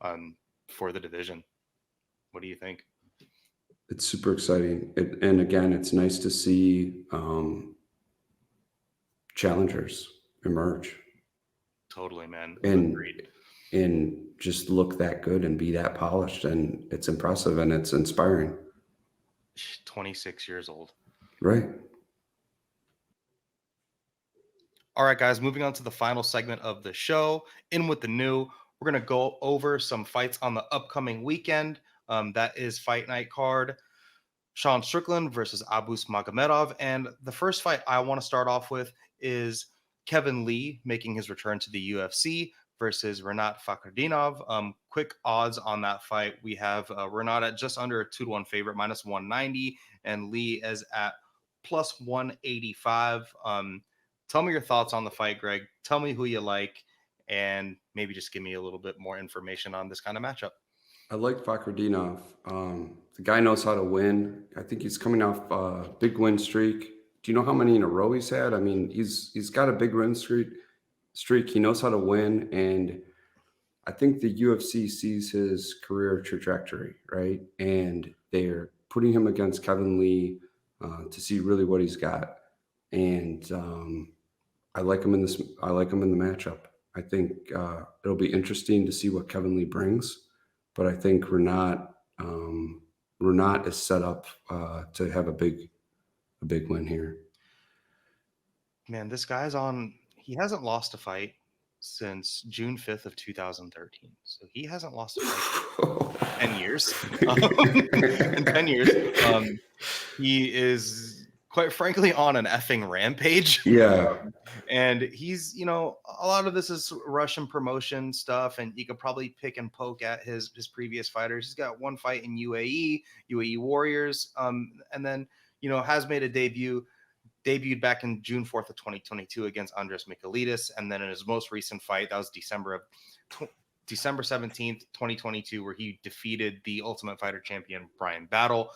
the division. What do you think? It's super exciting. And again, it's nice to see challengers emerge. Totally, man. And just look that good and be that polished. And it's impressive and it's inspiring. 26 years old. Right. All right, guys, moving on to the final segment of the show. In with the new, we're going to go over some fights on the upcoming weekend. That is Fight Night card. Sean Strickland versus Magomedov. And the first fight I want to start off with is Kevin Lee making his return to the UFC versus Rinat Fakhretdinov. Quick odds on that fight. We have Rinat at just under a 2-1 favorite, minus 190, and Lee is at plus 185. Tell me your thoughts on the fight, Greg. Tell me who you like, and maybe just give me a little bit more information on this kind of matchup. I like Fakhretdinov. The guy knows how to win. I think he's coming off a big win streak. Do you know how many in a row he's had? I mean, he's got a big win streak. He knows how to win, and I think the UFC sees his career trajectory, right? And they're putting him against Kevin Lee to see really what he's got. And I like him in this. I like him in the matchup. I think it'll be interesting to see what Kevin Lee brings. But I think Rinat is set up to have a big win here. Man, this guy's on. He hasn't lost a fight since June 5th of 2013. So he hasn't lost a fight in 10 years. In 10 years, he is quite frankly on an effing rampage. Yeah. And he's, a lot of this is Russian promotion stuff, and you could probably pick and poke at his previous fighters. He's got one fight in UAE Warriors, and then, has made a debuted back in June 4th of 2022 against Andres Michailidis, and then in his most recent fight, that was December 17th, 2022, where he defeated the Ultimate Fighter champion Brian Battle.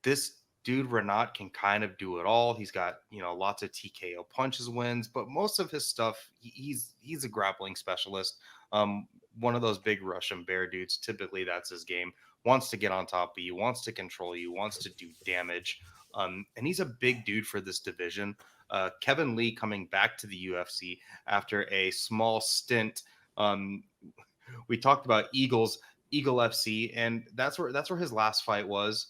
This dude Rinat can kind of do it all. He's got, lots of TKO punches wins, but most of his stuff, he's a grappling specialist. One of those big Russian bear dudes. Typically that's his game. Wants to get on top of you, wants to control you, wants to do damage. And he's a big dude for this division. Kevin Lee coming back to the UFC after a small stint. We talked about Eagle FC, and that's where his last fight was.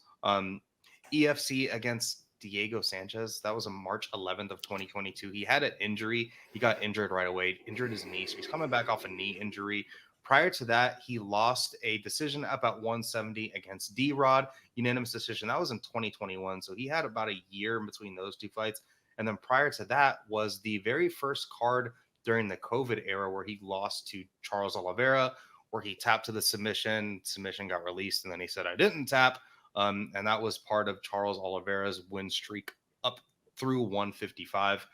EFC against Diego Sanchez. That was on March 11th of 2022. He had an injury. He got injured right away, injured his knee. So he's coming back off a knee injury. Prior to that, he lost a decision about 170 against D-Rod, unanimous decision. That was in 2021. So he had about a year in between those two fights. And then prior to that was the very first card during the COVID era where he lost to Charles Oliveira, where he tapped to the submission got released, and then he said, I didn't tap. And that was part of Charles Oliveira's win streak up through 155.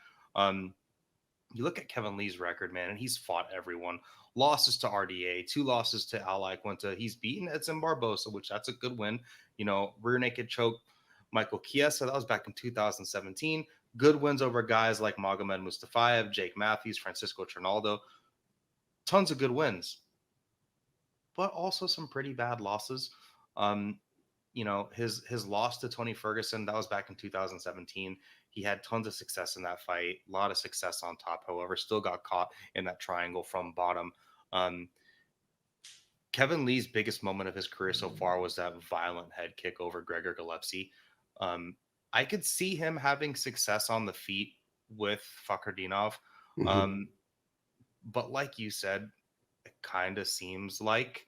You look at Kevin Lee's record, man, and he's fought everyone. Losses to RDA, 2 losses to Ally Quinta. He's beaten Edson Barbosa, which that's a good win. Rear naked choke Michael Chiesa, that was back in 2017. Good wins over guys like Magomed Mustafayev, Jake Matthews, Francisco Trinaldo. Tons of good wins, but also some pretty bad losses. His loss to Tony Ferguson, that was back in 2017. He had tons of success in that fight, a lot of success on top, however, still got caught in that triangle from bottom. Kevin Lee's biggest moment of his career so far was that violent head kick over Gregor Gillespie. I could see him having success on the feet with Fakhretdinov. But like you said, it kind of seems like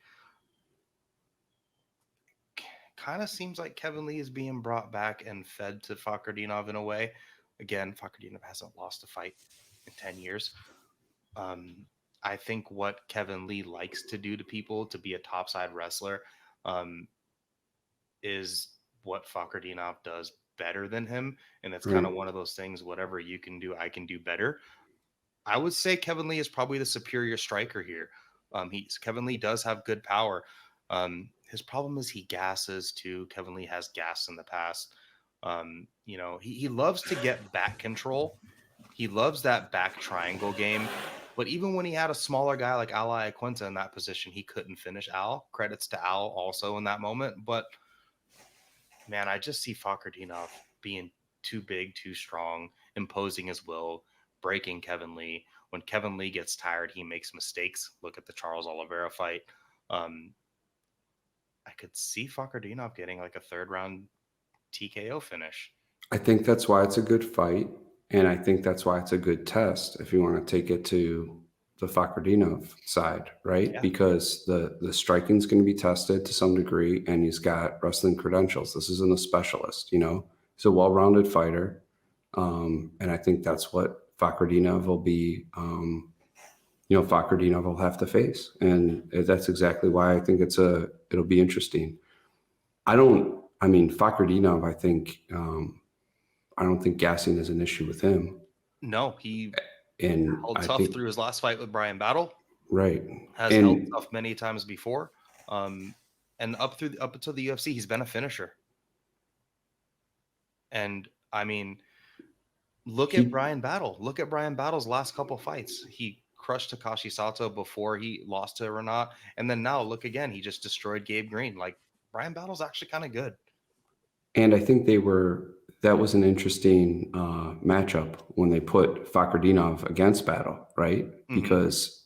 Kevin Lee is being brought back and fed to Fakhretdinov in a way. Again, Fakhretdinov hasn't lost a fight in 10 years. I think what Kevin Lee likes to do to people, to be a topside wrestler, is what Fakhretdinov does better than him. And it's kind of one of those things, whatever you can do, I can do better. I would say Kevin Lee is probably the superior striker here. Kevin Lee does have good power. His problem is he gasses too. Kevin Lee has gassed in the past. He loves to get back control. He loves that back triangle game. But even when he had a smaller guy like Ally Quinta in that position, he couldn't finish Al. Credits to Al also in that moment. But, man, I just see Fakhretdinov being too big, too strong, imposing his will, breaking Kevin Lee. When Kevin Lee gets tired, he makes mistakes. Look at the Charles Oliveira fight. I could see Fakhretdinov getting like a 3rd round TKO finish. I think that's why it's a good fight. And I think that's why it's a good test if you want to take it to the Fakhretdinov side, right? Yeah. Because the striking is going to be tested to some degree, and he's got wrestling credentials. This isn't a specialist, He's a well-rounded fighter. And I think that's what Fakhretdinov will be, Fakhretdinov will have to face. And that's exactly why I think it'll be interesting. Fakhretdinov, I don't think gassing is an issue with him. No, he held tough through his last fight with Brian Battle. Right. Has held tough many times before. And up until the UFC, he's been a finisher. And look at Brian Battle. Look at Brian Battle's last couple fights. He crushed Takashi Sato before he lost to Rinat. And then now look again, he just destroyed Gabe Green. Like, Brian Battle's actually kind of good. And I think that was an interesting matchup when they put Fakhretdinov against Battle, right? Mm-hmm. Because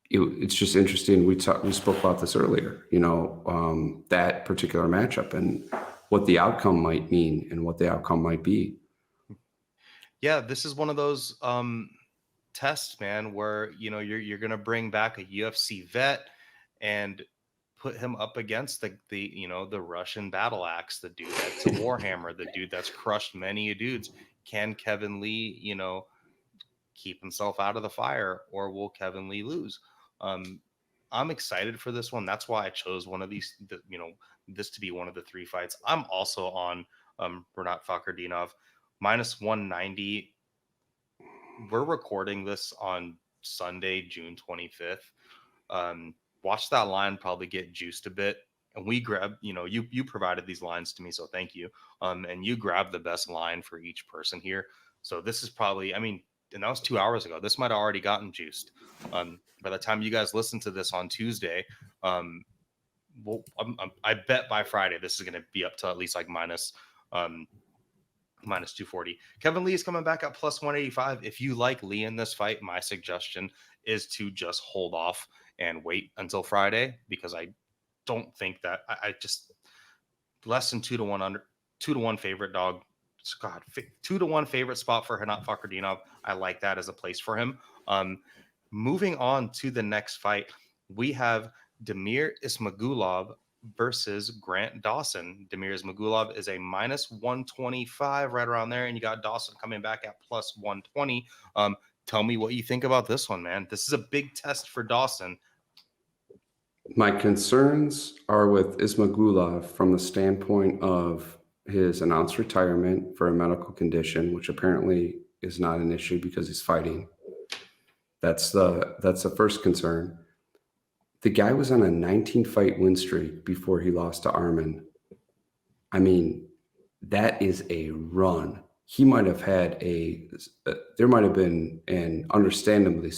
it's just interesting. We spoke about this earlier, that particular matchup and what the outcome might mean and what the outcome might be. Yeah, this is one of those tests, man, where you're gonna bring back a UFC vet and put him up against the Russian battle axe, the dude that's a Warhammer, the dude that's crushed many dudes. Can Kevin Lee, keep himself out of the fire, or will Kevin Lee lose? I'm excited for this one. That's why I chose one of these, this to be one of the 3 fights. I'm also on Rinat Fakhretdinov -190. We're recording this on Sunday, June 25th. Watch that line probably get juiced a bit, and we grab, you provided these lines to me, so thank you. And you grabbed the best line for each person here. So this is probably, and that was 2 hours ago. This might have already gotten juiced. By the time you guys listen to this on Tuesday, I bet by Friday this is going to be up to at least like minus 240. Kevin Lee is coming back at +185. If you like Lee in this fight, my suggestion is to just hold off and wait until Friday, because I don't think that I just less than 2-to-1 favorite dog. God, 2-to-1 favorite spot for Rinat Fakhretdinov. I like that as a place for him. Moving on to the next fight, we have Damir Ismagulov versus Grant Dawson. Damir Ismagulov is a -125, right around there, and you got Dawson coming back at +120. Tell me what you think about this one, man. This is a big test for Dawson. My concerns are with Ismagulov from the standpoint of his announced retirement for a medical condition, which apparently is not an issue because he's fighting. That's the first concern. The guy was on a 19 fight win streak before he lost to Arman. I mean, that is a run. He might have had there might have been an understandably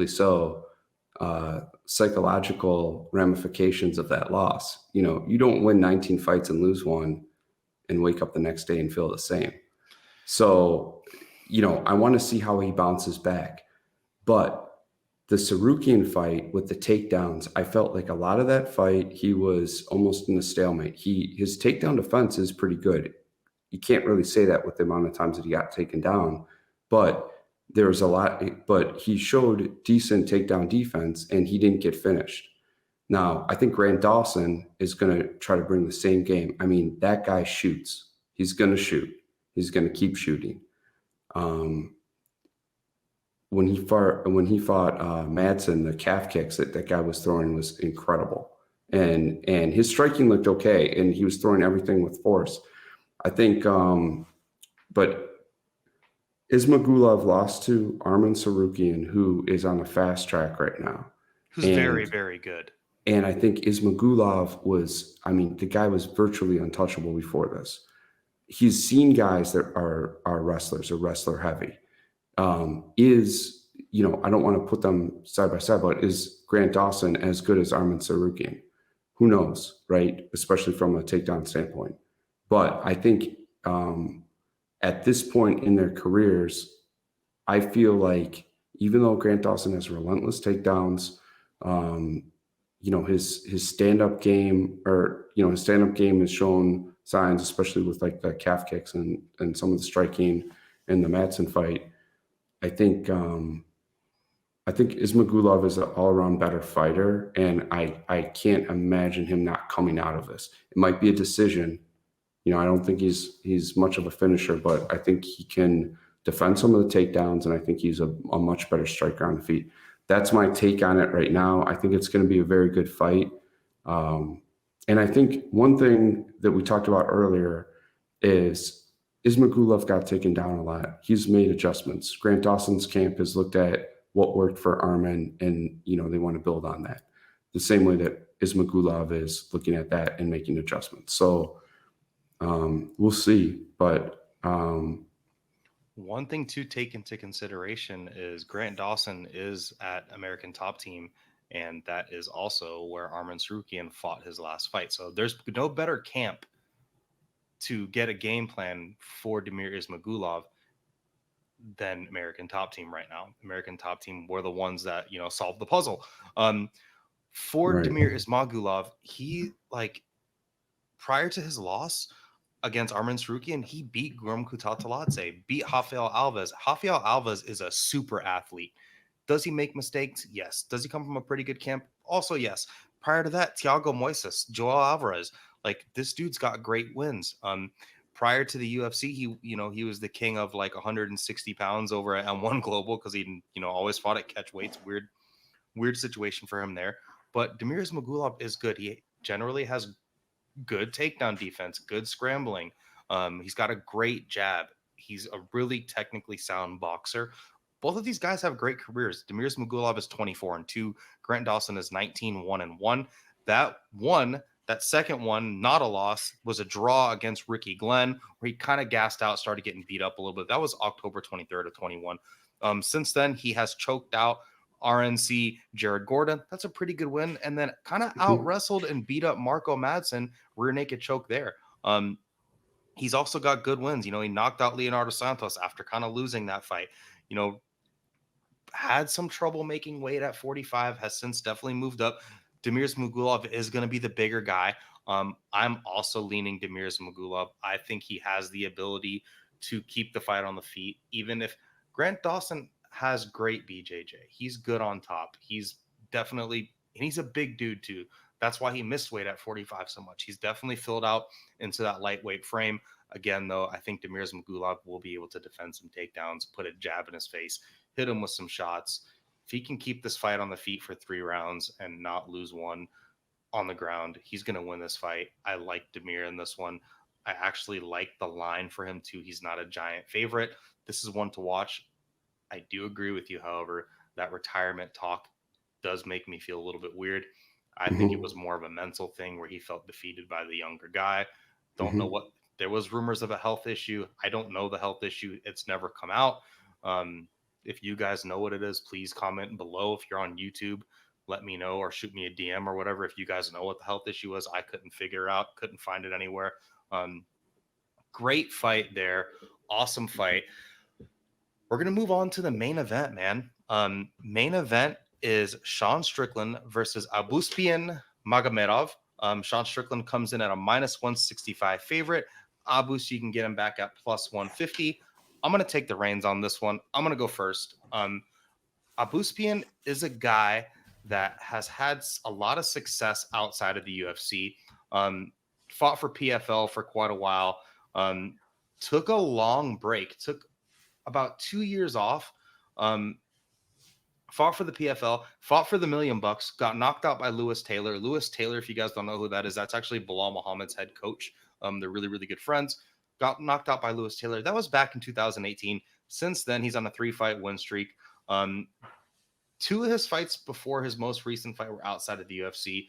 so, psychological ramifications of that loss. You know, you don't win 19 fights and lose one and wake up the next day and feel the same. So, you know, I want to see how he bounces back. But the Sarukian fight with the takedowns, I felt like a lot of that fight, he was almost in a stalemate. His takedown defense is pretty good. You can't really say that with the amount of times that he got taken down, but there's a lot, but he showed decent takedown defense and he didn't get finished. Now, I think Grant Dawson is going to try to bring the same game. I mean, that guy shoots. He's going to shoot. He's going to keep shooting. When he fought Madsen, the calf kicks that guy was throwing was incredible, and his striking looked okay, and he was throwing everything with force. I think, but Ismagulov lost to Arman Sarukian, who is on a fast track right now, Who's very, very good. And I think Ismagulov was, I mean, the guy was virtually untouchable before this. He's seen guys that are wrestlers or wrestler heavy. You know, I don't want to put them side by side, but is Grant Dawson as good as Arman Sarukian? Who knows, right? Especially from a takedown standpoint. But I think at this point in their careers, I feel like even though Grant Dawson has relentless takedowns, you know, his stand-up game, his stand-up game has shown signs, especially with like the calf kicks and some of the striking in the Madsen fight. I think Ismagulov is an all-around better fighter, and I can't imagine him not coming out of this. It might be a decision. You know, I don't think he's much of a finisher, but I think he can defend some of the takedowns, and I think he's a much better striker on the feet. That's my take on it right now. I think it's going to be a very good fight. And I think one thing that we talked about earlier is Ismagulov got taken down a lot. He's made adjustments. Grant Dawson's camp has looked at what worked for Arman, and, you know, they want to build on that. The same way that Ismagulov is looking at that and making adjustments. So we'll see. But one thing to take into consideration is Grant Dawson is at American Top Team, and that is also where Arman Sarukian fought his last fight. So there's no better camp to get a game plan for Damir Ismagulov than American Top Team right now. American Top Team were the ones that, you know, solved the puzzle. For right. Damir Ismagulov, he, like, prior to his loss against Arman Sarukian, he beat Guram Kutateladze, beat Rafael Alves. Rafael Alves is a super athlete. Does he make mistakes? Yes. Does he come from a pretty good camp? Also, yes. Prior to that, Thiago Moises, Joel Alvarez, like, this dude's got great wins. Prior to the UFC, he was the king of like 160 pounds over at M1 Global because he, you know, always fought at catch weights. Weird situation for him there. But Damir Ismagulov is good. He generally has good takedown defense, good scrambling. He's got a great jab. He's a really technically sound boxer. Both of these guys have great careers. Damir Ismagulov is 24-2. Grant Dawson is 19-1-1. That second one, not a loss, was a draw against Ricky Glenn, where he kind of gassed out, started getting beat up a little bit. That was October 23rd of 21. Since then, he has choked out RNC Jared Gordon. That's a pretty good win. And then kind of out wrestled and beat up Marco Madsen, rear naked choke there. He's also got good wins. You know, he knocked out Leonardo Santos after kind of losing that fight. You know, had some trouble making weight at 45, has since definitely moved up. Damir Ismagulov is going to be the bigger guy. I'm also leaning Damir Ismagulov. I think he has the ability to keep the fight on the feet, even if Grant Dawson has great BJJ. He's good on top. He's definitely, and he's a big dude too. That's why he missed weight at 45 so much. He's definitely filled out into that lightweight frame. Again, though, I think Damir Ismagulov will be able to defend some takedowns, put a jab in his face, hit him with some shots. If he can keep this fight on the feet for 3 rounds and not lose one on the ground, he's going to win this fight. I like Damir in this one. I actually like the line for him too. He's not a giant favorite. This is one to watch. I do agree with you, however, that retirement talk does make me feel a little bit weird. I think it was more of a mental thing where he felt defeated by the younger guy. Don't know what, there was rumors of a health issue. I don't know the health issue. It's never come out. If you guys know what it is, please comment below. If you're on YouTube, let me know, or shoot me a DM or whatever. If you guys know what the health issue was, I couldn't figure out, couldn't find it anywhere. Great fight there. Awesome fight. We're going to move on to the main event, man. Main event is Sean Strickland versus Abusupiyan Magomedov. Sean Strickland comes in at a -165 favorite. Abus, you can get him back at +150. I'm going to take the reins on this one. I'm going to go first. Abusupiyan is a guy that has had a lot of success outside of the UFC. Fought for PFL for quite a while. Took a long break. Took about 2 years off. Fought for the PFL. Fought for the $1 million. Got knocked out by Lewis Taylor. Lewis Taylor, if you guys don't know who that is, that's actually Bilal Muhammad's head coach. They're really, really good friends. Got knocked out by Lewis Taylor. That was back in 2018. Since then, he's on a 3-fight win streak. 2 of his fights before his most recent fight were outside of the UFC.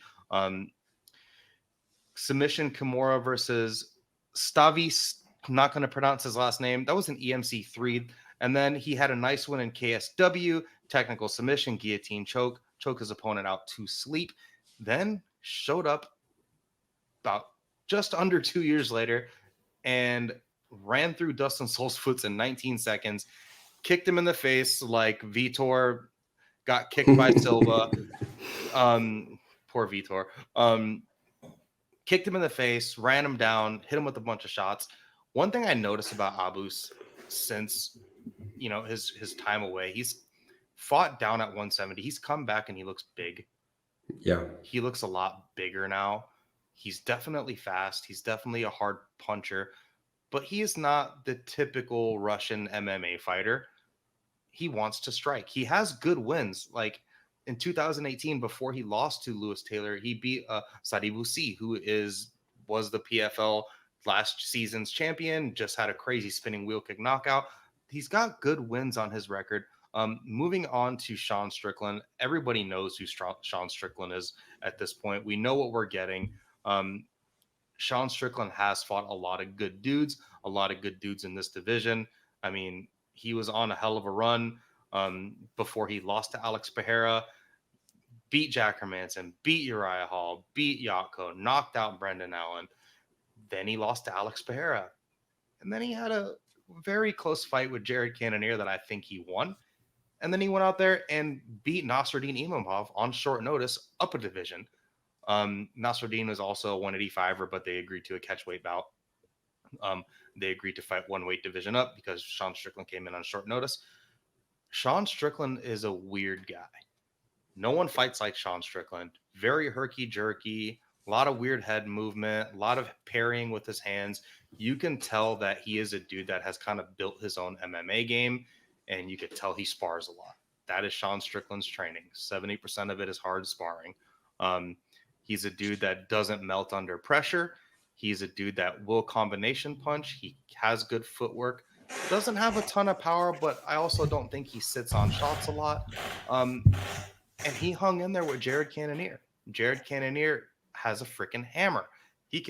Submission Kimura versus Stavis. I'm not going to pronounce his last name. That was an EMC 3. And then he had a nice win in KSW, technical submission, guillotine choke his opponent out to sleep. Then showed up about just under 2 years later and ran through Dustin Solsfoots in 19 seconds, kicked him in the face like Vitor got kicked by Silva. Poor Vitor. Kicked him in the face, ran him down, hit him with a bunch of shots. One thing I noticed about Abus since, his time away, he's fought down at 170. He's come back and he looks big. Yeah. He looks a lot bigger now. He's definitely fast. He's definitely a hard puncher, but he is not the typical Russian MMA fighter. He wants to strike. He has good wins. Like in 2018, before he lost to Lewis Taylor, he beat Sadibusi, who was the PFL last season's champion, just had a crazy spinning wheel kick knockout. He's got good wins on his record. Moving on to Sean Strickland. Everybody knows who Sean Strickland is at this point. We know what we're getting. Sean Strickland has fought a lot of good dudes in this division. I mean, he was on a hell of a run before he lost to Alex Pereira, beat Jack Hermanson, beat Uriah Hall, beat Yatko, knocked out Brendan Allen. Then he lost to Alex Pereira. And then he had a very close fight with Jared Cannonier that I think he won. And then he went out there and beat Nasruddin Imavov on short notice up a division. Nasruddin was also a 185er, but they agreed to a catchweight bout. They agreed to fight one weight division up because Sean Strickland came in on short notice. Sean Strickland is a weird guy. No one fights like Sean Strickland. Very herky-jerky, a lot of weird head movement, a lot of parrying with his hands. You can tell that he is a dude that has kind of built his own MMA game, and you could tell he spars a lot. That is Sean Strickland's training. 70% of it is hard sparring. He's a dude that doesn't melt under pressure. He's a dude that will combination punch. He has good footwork. Doesn't have a ton of power, but I also don't think he sits on shots a lot. And he hung in there with Jared Cannonier. Jared Cannonier has a freaking hammer. He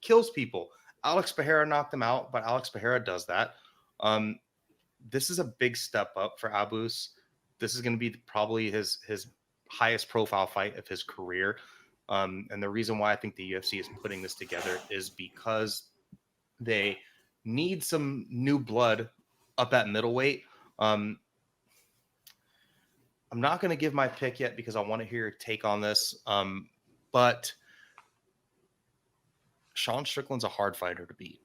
kills people. Alex Pereira knocked him out, but Alex Pereira does that. This is a big step up for Abus. This is going to be probably his highest profile fight of his career. And the reason why I think the UFC is putting this together is because they need some new blood up at middleweight. I'm not going to give my pick yet because I want to hear your take on this. But Sean Strickland's a hard fighter to beat,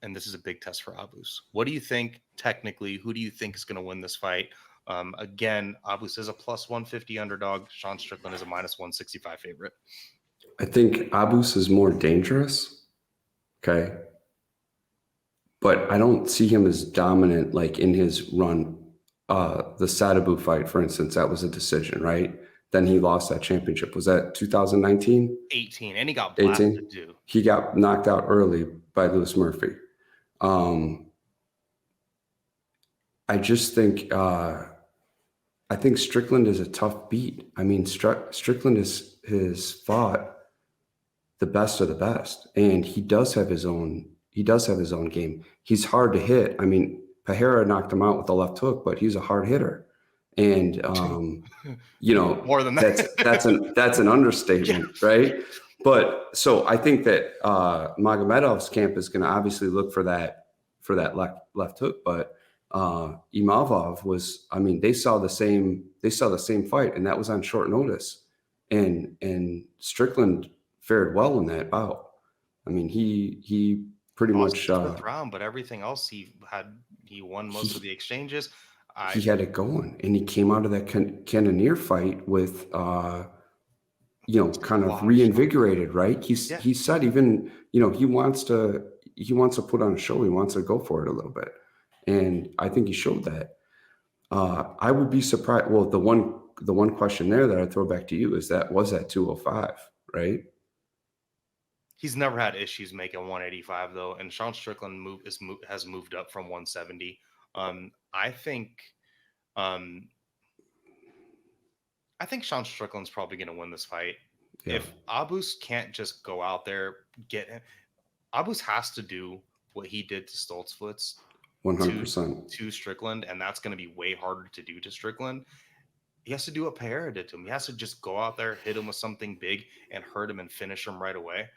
and this is a big test for Abus. What do you think technically? Who do you think is going to win this fight? Again, Abus is a +150 underdog. Sean Strickland is a -165 favorite. I think Abus is more dangerous. Okay. But I don't see him as dominant like in his run the Sadabu fight, for instance, that was a decision, right? Then he lost that championship. Was that 2019? 18, and he got 18? blasted too. He got knocked out early by Lewis Murphy. I just think I think Strickland is a tough beat. I mean, Strickland has fought the best of the best, and he does have his own game. He's hard to hit. I mean, Pereira knocked him out with the left hook, but he's a hard hitter. And you know, More than that. that's an understatement, Yeah. right? But so I think that Magomedov's camp is going to obviously look for that left hook, but Imavov was, I mean, they saw the same fight, and that was on short notice, and Strickland fared well in that bout. I mean, he pretty much fourth round, but everything else he won most of the exchanges. He had it going, and he came out of that Cannonier fight with kind of reinvigorated, right? He said even, he wants to put on a show. He wants to go for it a little bit. And I think he showed that. I would be surprised. Well, the one question there that I throw back to you is was that 205, right? He's never had issues making 185 though, and Sean Strickland has moved up from 170. I think Sean Strickland's probably going to win this fight. Yeah. If Abus can't just go out there, get him, Abus has to do what he did to Stoltzfus 100% to Strickland, and that's going to be way harder to do to Strickland. He has to do what Pereira did to him. He has to just go out there, hit him with something big, and hurt him and finish him right away.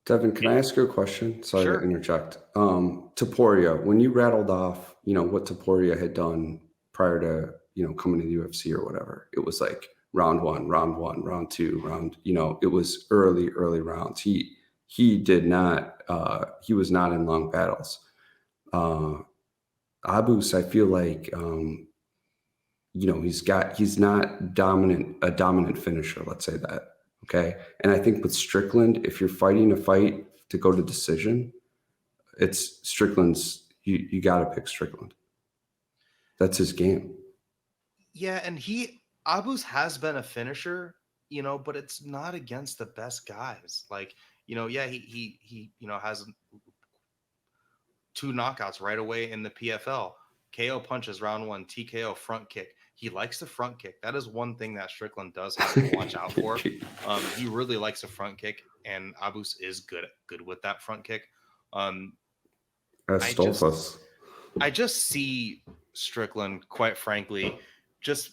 Devin, can I ask you a question? Sorry to interject. Topuria, when you rattled off, what Topuria had done prior to, coming to the UFC or whatever, it was like round one, round two, it was early rounds. He did not, he was not in long battles. Abus, I feel like, he's not a dominant finisher. Let's say that. Okay. And I think with Strickland, if you're fighting a fight to go to decision, it's Strickland's, you got to pick Strickland. That's his game. Yeah. And Abus has been a finisher, but it's not against the best guys. Like, he has 2 knockouts right away in the PFL. KO punches round 1, TKO front kick. He likes the front kick. That is one thing that Strickland does have to watch out for. He really likes a front kick, and Abus is good with that front kick. I just see Strickland, quite frankly, just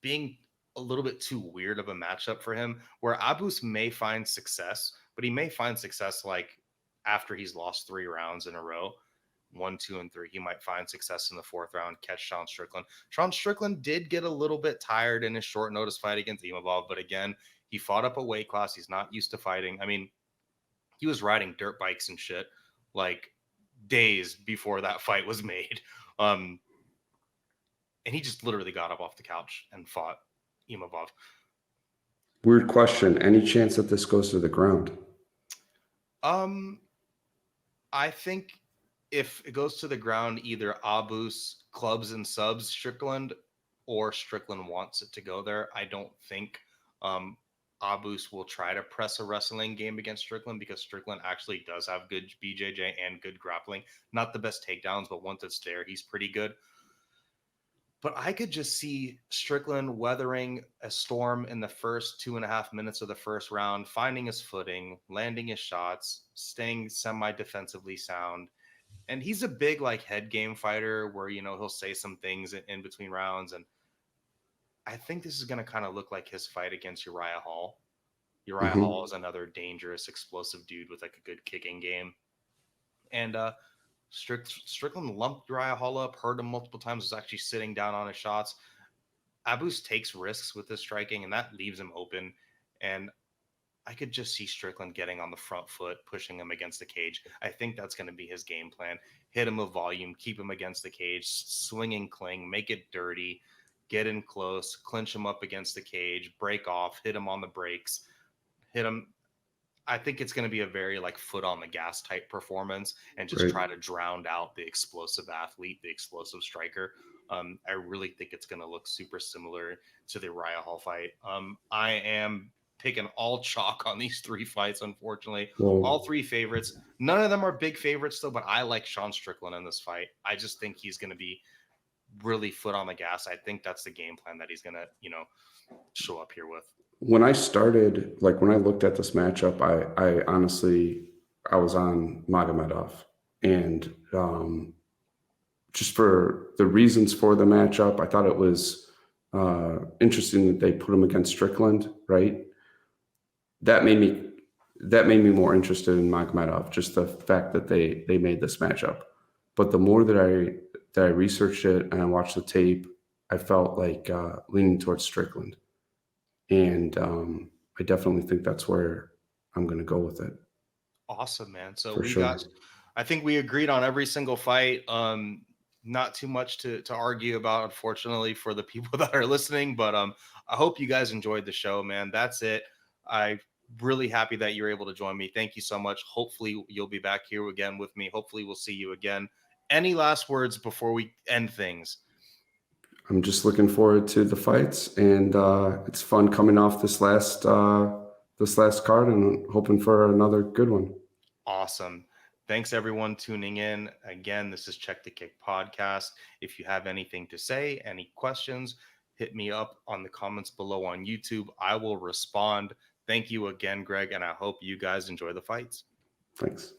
being a little bit too weird of a matchup for him, where Abus may find success, but he may find success like after he's lost 3 rounds in a row. 1, 2, and 3. He might find success in the 4th round, catch Sean Strickland. Sean Strickland did get a little bit tired in his short notice fight against Imavov, but again, he fought up a weight class. He's not used to fighting. I mean, he was riding dirt bikes and shit like days before that fight was made. And he just literally got up off the couch and fought Imavov. Weird question. Any chance that this goes to the ground? I think if it goes to the ground, either Abus clubs and subs Strickland, or Strickland wants it to go there. I don't think Abus will try to press a wrestling game against Strickland, because Strickland actually does have good BJJ and good grappling. Not the best takedowns, but once it's there, he's pretty good. But I could just see Strickland weathering a storm in the first 2.5 minutes of the first round, finding his footing, landing his shots, staying semi-defensively sound. And he's a big head game fighter where, he'll say some things in between rounds. And I think this is going to kind of look like his fight against Uriah Hall. Uriah Hall is another dangerous, explosive dude with a good kicking game. And Strickland lumped Uriah Hall up, hurt him multiple times, was actually sitting down on his shots. Abus takes risks with his striking, and that leaves him open. And I could just see Strickland getting on the front foot, pushing him against the cage. I think that's going to be his game plan. Hit him with volume, keep him against the cage, swing and cling, make it dirty, get in close, clinch him up against the cage, break off, hit him on the brakes, hit him. I think it's going to be a very like foot on the gas type performance and just Right. try to drown out the explosive athlete, the explosive striker. I really think it's going to look super similar to the Uriah Hall fight. I am picking all chalk on these 3 fights, unfortunately. Well, All 3 favorites. None of them are big favorites, though, but I like Sean Strickland in this fight. I just think he's going to be really foot on the gas. I think that's the game plan that he's going to, show up here with. when I started, like when I looked at this matchup, I honestly, I was on Magomedov, and just for the reasons for the matchup, I thought it was interesting that they put him against Strickland, right? That made me more interested in Magomedov, just the fact that they made this matchup. But the more that I researched it and I watched the tape, I felt like leaning towards Strickland, and I definitely think that's where I'm going to go with it. Awesome, man. So For sure. I think we agreed on every single fight. Not too much to argue about, unfortunately, for the people that are listening. But I hope you guys enjoyed the show, man. That's it. I'm really happy that you're able to join me. Thank you so much. Hopefully you'll be back here again with me. Hopefully we'll see you again. Any last words before we end things? I'm just looking forward to the fights, and it's fun coming off this last card and hoping for another good one. Awesome. Thanks everyone tuning in. Again, this is Check the Kick podcast. If you have anything to say, any questions, hit me up on the comments below on YouTube. I will respond. Thank you again, Greg, and I hope you guys enjoy the fights. Thanks.